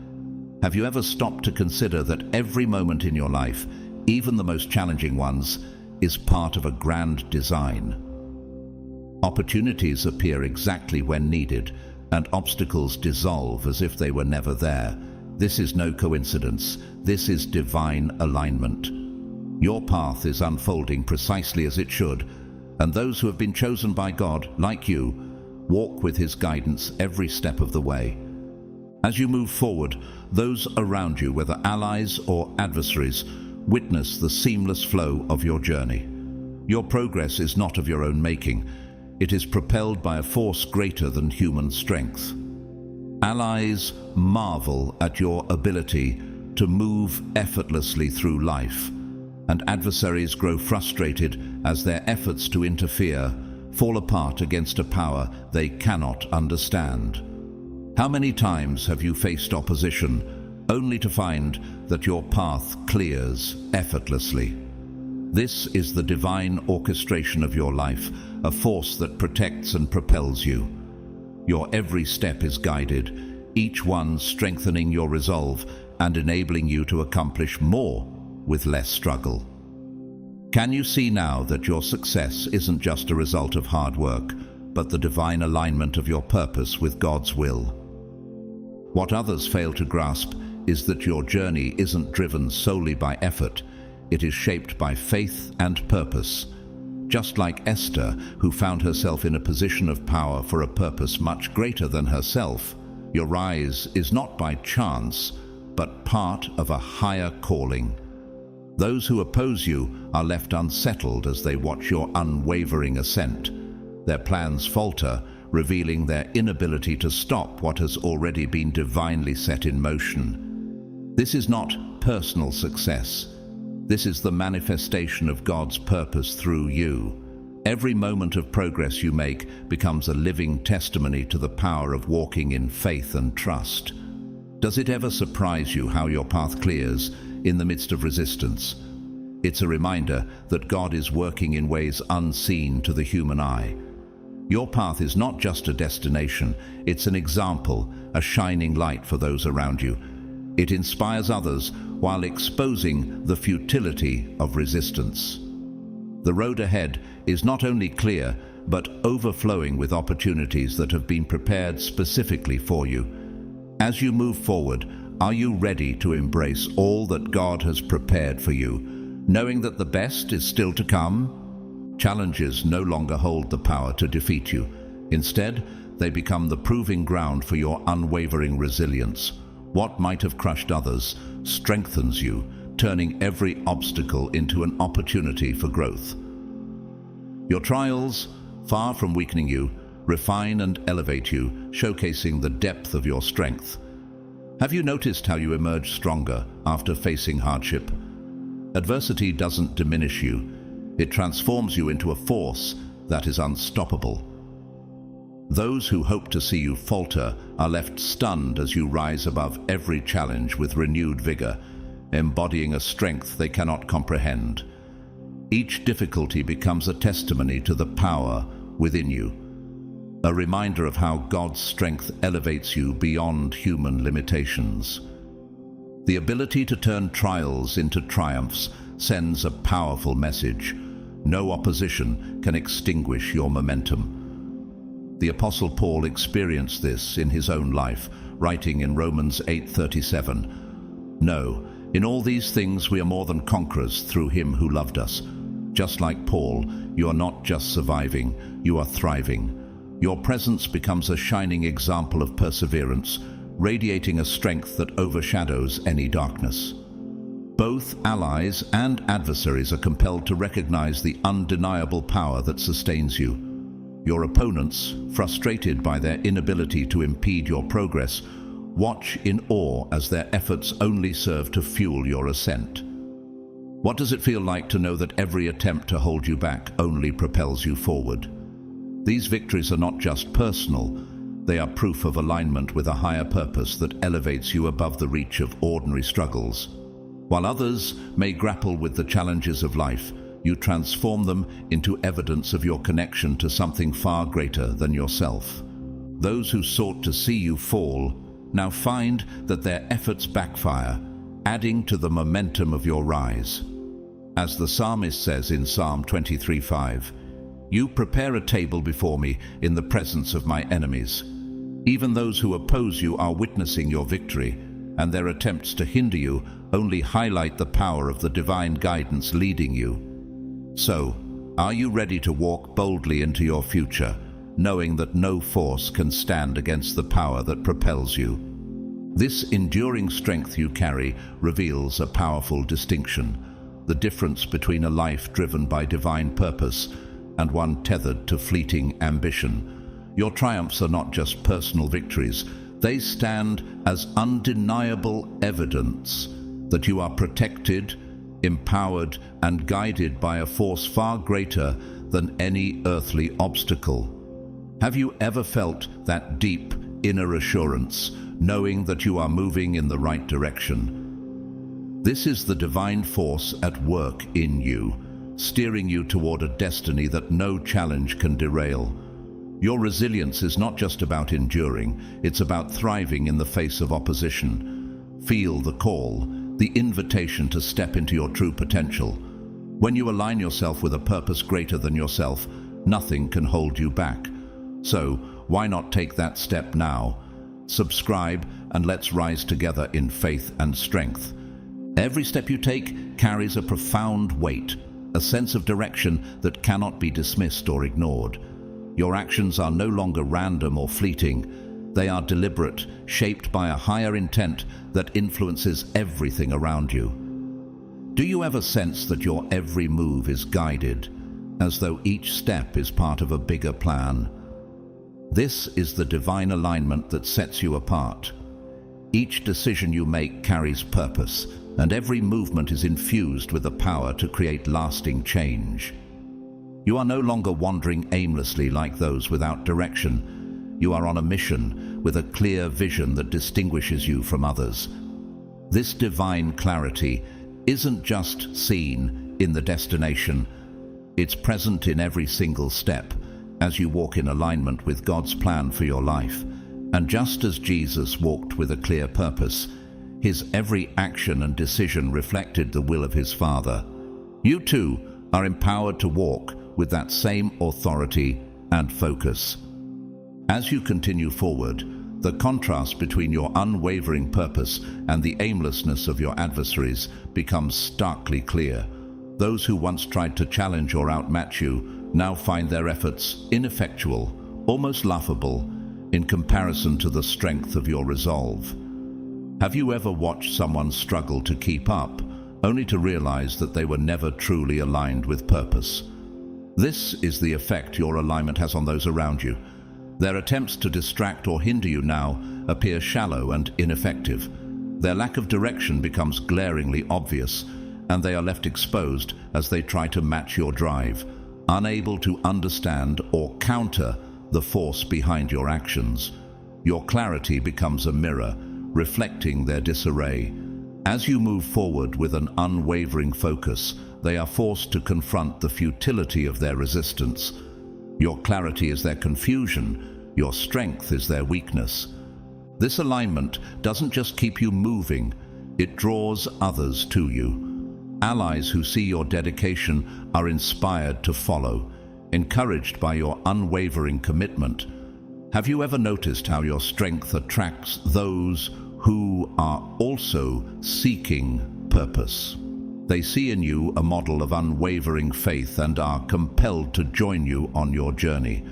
Have you ever stopped to consider that every moment in your life, even the most challenging ones, is part of a grand design? Opportunities appear exactly when needed, and obstacles dissolve as if they were never there. This is no coincidence. This is divine alignment. Your path is unfolding precisely as it should, and those who have been chosen by God, like you, walk with His guidance every step of the way. As you move forward, those around you, whether allies or adversaries, witness the seamless flow of your journey. Your progress is not of your own making. It is propelled by a force greater than human strength. Allies marvel at your ability to move effortlessly through life, and adversaries grow frustrated as their efforts to interfere fall apart against a power they cannot understand. How many times have you faced opposition only to find that your path clears effortlessly? This is the divine orchestration of your life, a force that protects and propels you. Your every step is guided, each one strengthening your resolve and enabling you to accomplish more with less struggle. Can you see now that your success isn't just a result of hard work, but the divine alignment of your purpose with God's will? What others fail to grasp is that your journey isn't driven solely by effort. It is shaped by faith and purpose. Just like Esther, who found herself in a position of power for a purpose much greater than herself, your rise is not by chance, but part of a higher calling. Those who oppose you are left unsettled as they watch your unwavering ascent. Their plans falter, revealing their inability to stop what has already been divinely set in motion. This is not personal success. This is the manifestation of God's purpose through you. Every moment of progress you make becomes a living testimony to the power of walking in faith and trust. Does it ever surprise you how your path clears in the midst of resistance? It's a reminder that God is working in ways unseen to the human eye. Your path is not just a destination, it's an example, a shining light for those around you. It inspires others while exposing the futility of resistance. The road ahead is not only clear, but overflowing with opportunities that have been prepared specifically for you. As you move forward, are you ready to embrace all that God has prepared for you, knowing that the best is still to come? Challenges no longer hold the power to defeat you. Instead, they become the proving ground for your unwavering resilience. What might have crushed others strengthens you, turning every obstacle into an opportunity for growth. Your trials, far from weakening you, refine and elevate you, showcasing the depth of your strength. Have you noticed how you emerge stronger after facing hardship? Adversity doesn't diminish you. It transforms you into a force that is unstoppable. Those who hope to see you falter are left stunned as you rise above every challenge with renewed vigor, embodying a strength they cannot comprehend. Each difficulty becomes a testimony to the power within you, a reminder of how God's strength elevates you beyond human limitations. The ability to turn trials into triumphs sends a powerful message. No opposition can extinguish your momentum. The Apostle Paul experienced this in his own life, writing in Romans 8:37, "No, in all these things we are more than conquerors through him who loved us." Just like Paul, you are not just surviving, you are thriving. Your presence becomes a shining example of perseverance, radiating a strength that overshadows any darkness. Both allies and adversaries are compelled to recognize the undeniable power that sustains you. Your opponents, frustrated by their inability to impede your progress, watch in awe as their efforts only serve to fuel your ascent. What does it feel like to know that every attempt to hold you back only propels you forward? These victories are not just personal, they are proof of alignment with a higher purpose that elevates you above the reach of ordinary struggles. While others may grapple with the challenges of life, you transform them into evidence of your connection to something far greater than yourself. Those who sought to see you fall now find that their efforts backfire, adding to the momentum of your rise. As the psalmist says in Psalm 23:5, "You prepare a table before me in the presence of my enemies." Even those who oppose you are witnessing your victory, and their attempts to hinder you only highlight the power of the divine guidance leading you. So, are you ready to walk boldly into your future, knowing that no force can stand against the power that propels you? This enduring strength you carry reveals a powerful distinction: the difference between a life driven by divine purpose and one tethered to fleeting ambition. Your triumphs are not just personal victories, they stand as undeniable evidence that you are protected, empowered, and guided by a force far greater than any earthly obstacle. Have you ever felt that deep inner assurance, knowing that you are moving in the right direction? This is the divine force at work in you, steering you toward a destiny that no challenge can derail. Your resilience is not just about enduring, it's about thriving in the face of opposition. Feel the call, the invitation to step into your true potential. When you align yourself with a purpose greater than yourself, nothing can hold you back. So, why not take that step now? Subscribe and let's rise together in faith and strength. Every step you take carries a profound weight, a sense of direction that cannot be dismissed or ignored. Your actions are no longer random or fleeting. They are deliberate, shaped by a higher intent that influences everything around you. Do you ever sense that your every move is guided, as though each step is part of a bigger plan? This is the divine alignment that sets you apart. Each decision you make carries purpose, and every movement is infused with the power to create lasting change. You are no longer wandering aimlessly like those without direction. You are on a mission with a clear vision that distinguishes you from others. This divine clarity isn't just seen in the destination, it's present in every single step as you walk in alignment with God's plan for your life. And just as Jesus walked with a clear purpose, his every action and decision reflected the will of his Father. You too are empowered to walk with that same authority and focus. As you continue forward, the contrast between your unwavering purpose and the aimlessness of your adversaries becomes starkly clear. Those who once tried to challenge or outmatch you now find their efforts ineffectual, almost laughable, in comparison to the strength of your resolve. Have you ever watched someone struggle to keep up, only to realize that they were never truly aligned with purpose? This is the effect your alignment has on those around you. Their attempts to distract or hinder you now appear shallow and ineffective. Their lack of direction becomes glaringly obvious, and they are left exposed as they try to match your drive, unable to understand or counter the force behind your actions. Your clarity becomes a mirror, reflecting their disarray. As you move forward with an unwavering focus, they are forced to confront the futility of their resistance. Your clarity is their confusion, your strength is their weakness. This alignment doesn't just keep you moving, it draws others to you. Allies who see your dedication are inspired to follow, encouraged by your unwavering commitment. Have you ever noticed how your strength attracts those who are also seeking purpose? They see in you a model of unwavering faith and are compelled to join you on your journey.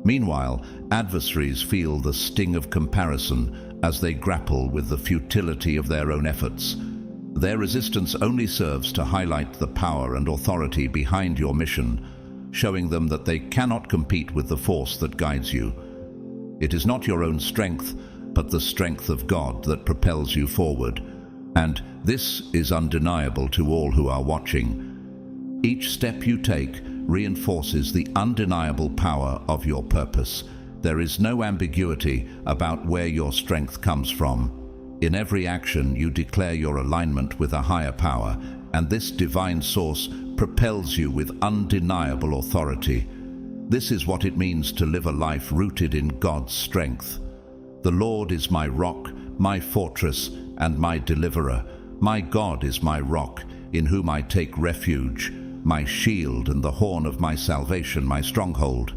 Meanwhile, adversaries feel the sting of comparison as they grapple with the futility of their own efforts. Their resistance only serves to highlight the power and authority behind your mission, showing them that they cannot compete with the force that guides you. It is not your own strength, but the strength of God that propels you forward. And this is undeniable to all who are watching. Each step you take reinforces the undeniable power of your purpose. There is no ambiguity about where your strength comes from. In every action, you declare your alignment with a higher power, and this divine source propels you with undeniable authority. This is what it means to live a life rooted in God's strength. The Lord is my rock, my fortress, and my deliverer. My God is my rock, in whom I take refuge, my shield and the horn of my salvation, my stronghold.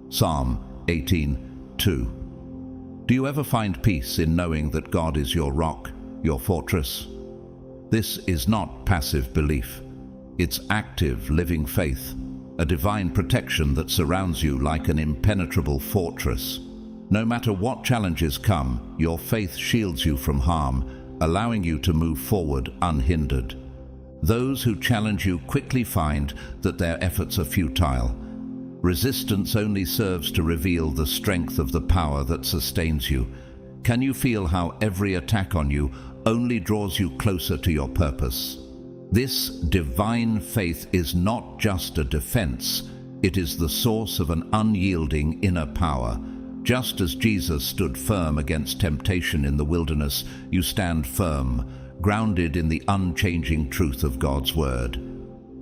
Psalm 18:2. Do you ever find peace in knowing that God is your rock, your fortress? This is not passive belief. It's active, living faith, a divine protection that surrounds you like an impenetrable fortress. No matter what challenges come, your faith shields you from harm, allowing you to move forward unhindered. Those who challenge you quickly find that their efforts are futile. Resistance only serves to reveal the strength of the power that sustains you. Can you feel how every attack on you only draws you closer to your purpose? This divine faith is not just a defense, it is the source of an unyielding inner power. Just as Jesus stood firm against temptation in the wilderness, you stand firm, grounded in the unchanging truth of God's word.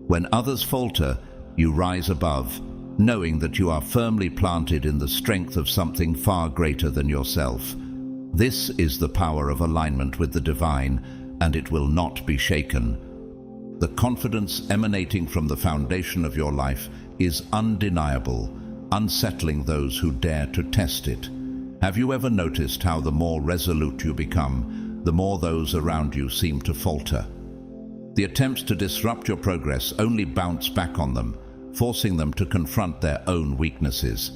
When others falter, you rise above, knowing that you are firmly planted in the strength of something far greater than yourself. This is the power of alignment with the divine, and it will not be shaken. The confidence emanating from the foundation of your life is undeniable, unsettling those who dare to test it. Have you ever noticed how the more resolute you become, the more those around you seem to falter? The attempts to disrupt your progress only bounce back on them, forcing them to confront their own weaknesses.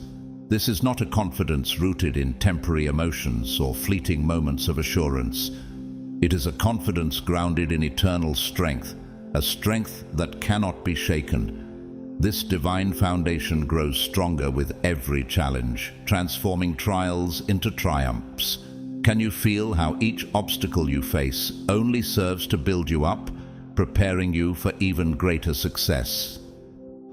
This is not a confidence rooted in temporary emotions or fleeting moments of assurance. It is a confidence grounded in eternal strength, a strength that cannot be shaken. This divine foundation grows stronger with every challenge, transforming trials into triumphs. Can you feel how each obstacle you face only serves to build you up, preparing you for even greater success?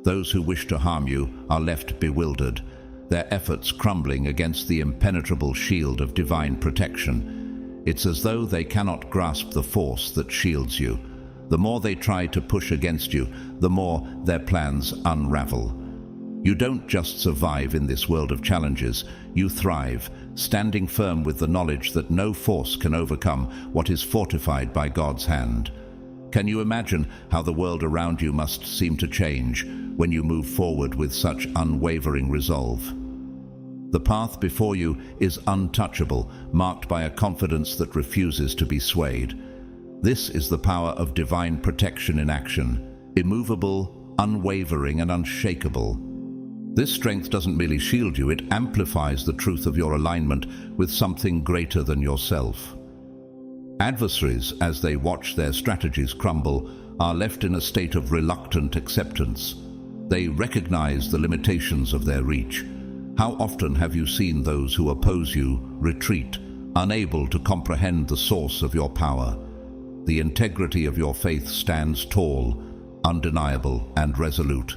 Those who wish to harm you are left bewildered, their efforts crumbling against the impenetrable shield of divine protection. It's as though they cannot grasp the force that shields you. The more they try to push against you, the more their plans unravel. You don't just survive in this world of challenges, you thrive, standing firm with the knowledge that no force can overcome what is fortified by God's hand. Can you imagine how the world around you must seem to change when you move forward with such unwavering resolve? The path before you is untouchable, marked by a confidence that refuses to be swayed. This is the power of divine protection in action, immovable, unwavering, and unshakable. This strength doesn't merely shield you, it amplifies the truth of your alignment with something greater than yourself. Adversaries, as they watch their strategies crumble, are left in a state of reluctant acceptance. They recognize the limitations of their reach. How often have you seen those who oppose you retreat, unable to comprehend the source of your power? The integrity of your faith stands tall, undeniable, and resolute,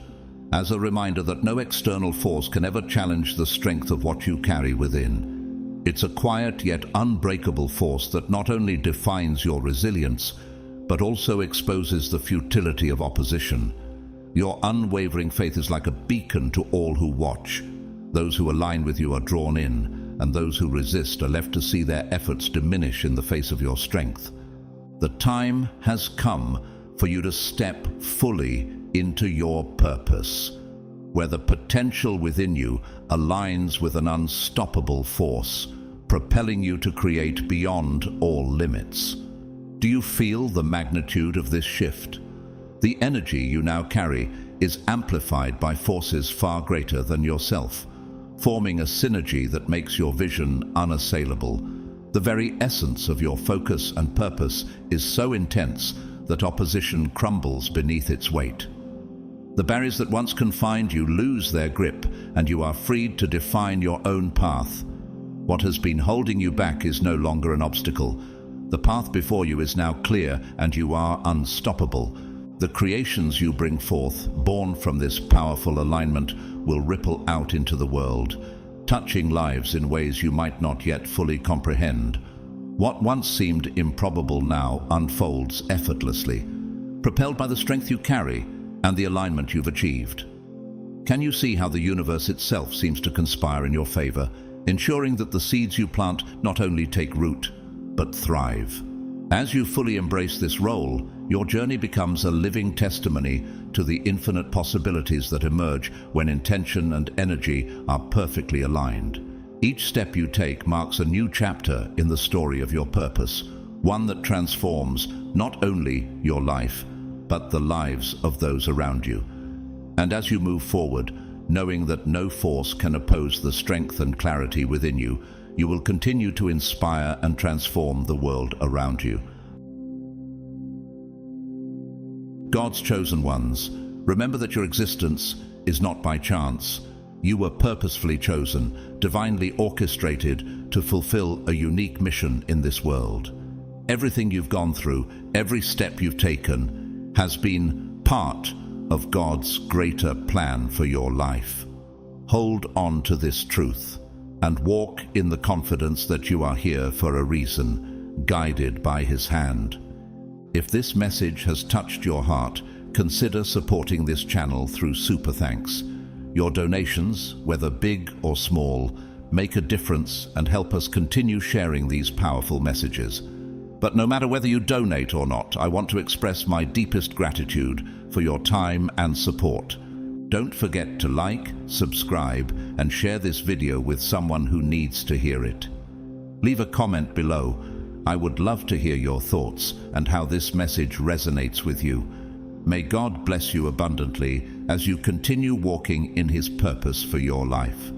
as a reminder that no external force can ever challenge the strength of what you carry within. It's a quiet yet unbreakable force that not only defines your resilience, but also exposes the futility of opposition. Your unwavering faith is like a beacon to all who watch. Those who align with you are drawn in, and those who resist are left to see their efforts diminish in the face of your strength. The time has come for you to step fully into your purpose, where the potential within you aligns with an unstoppable force, propelling you to create beyond all limits. Do you feel the magnitude of this shift? The energy you now carry is amplified by forces far greater than yourself, forming a synergy that makes your vision unassailable. The very essence of your focus and purpose is so intense that opposition crumbles beneath its weight. The barriers that once confined you lose their grip, and you are freed to define your own path. What has been holding you back is no longer an obstacle. The path before you is now clear, and you are unstoppable. The creations you bring forth, born from this powerful alignment, will ripple out into the world, touching lives in ways you might not yet fully comprehend. What once seemed improbable now unfolds effortlessly, propelled by the strength you carry and the alignment you've achieved. Can you see how the universe itself seems to conspire in your favor, ensuring that the seeds you plant not only take root, but thrive? As you fully embrace this role, your journey becomes a living testimony to the infinite possibilities that emerge when intention and energy are perfectly aligned. Each step you take marks a new chapter in the story of your purpose, one that transforms not only your life, but the lives of those around you. And as you move forward, knowing that no force can oppose the strength and clarity within you, you will continue to inspire and transform the world around you. God's chosen ones, remember that your existence is not by chance. You were purposefully chosen, divinely orchestrated to fulfill a unique mission in this world. Everything you've gone through, every step you've taken, has been part of God's greater plan for your life. Hold on to this truth and walk in the confidence that you are here for a reason, guided by His hand. If this message has touched your heart, consider supporting this channel through Super Thanks. Your donations, whether big or small, make a difference and help us continue sharing these powerful messages. But no matter whether you donate or not, I want to express my deepest gratitude for your time and support. Don't forget to like, subscribe, and share this video with someone who needs to hear it. Leave a comment below. I would love to hear your thoughts and how this message resonates with you. May God bless you abundantly as you continue walking in His purpose for your life.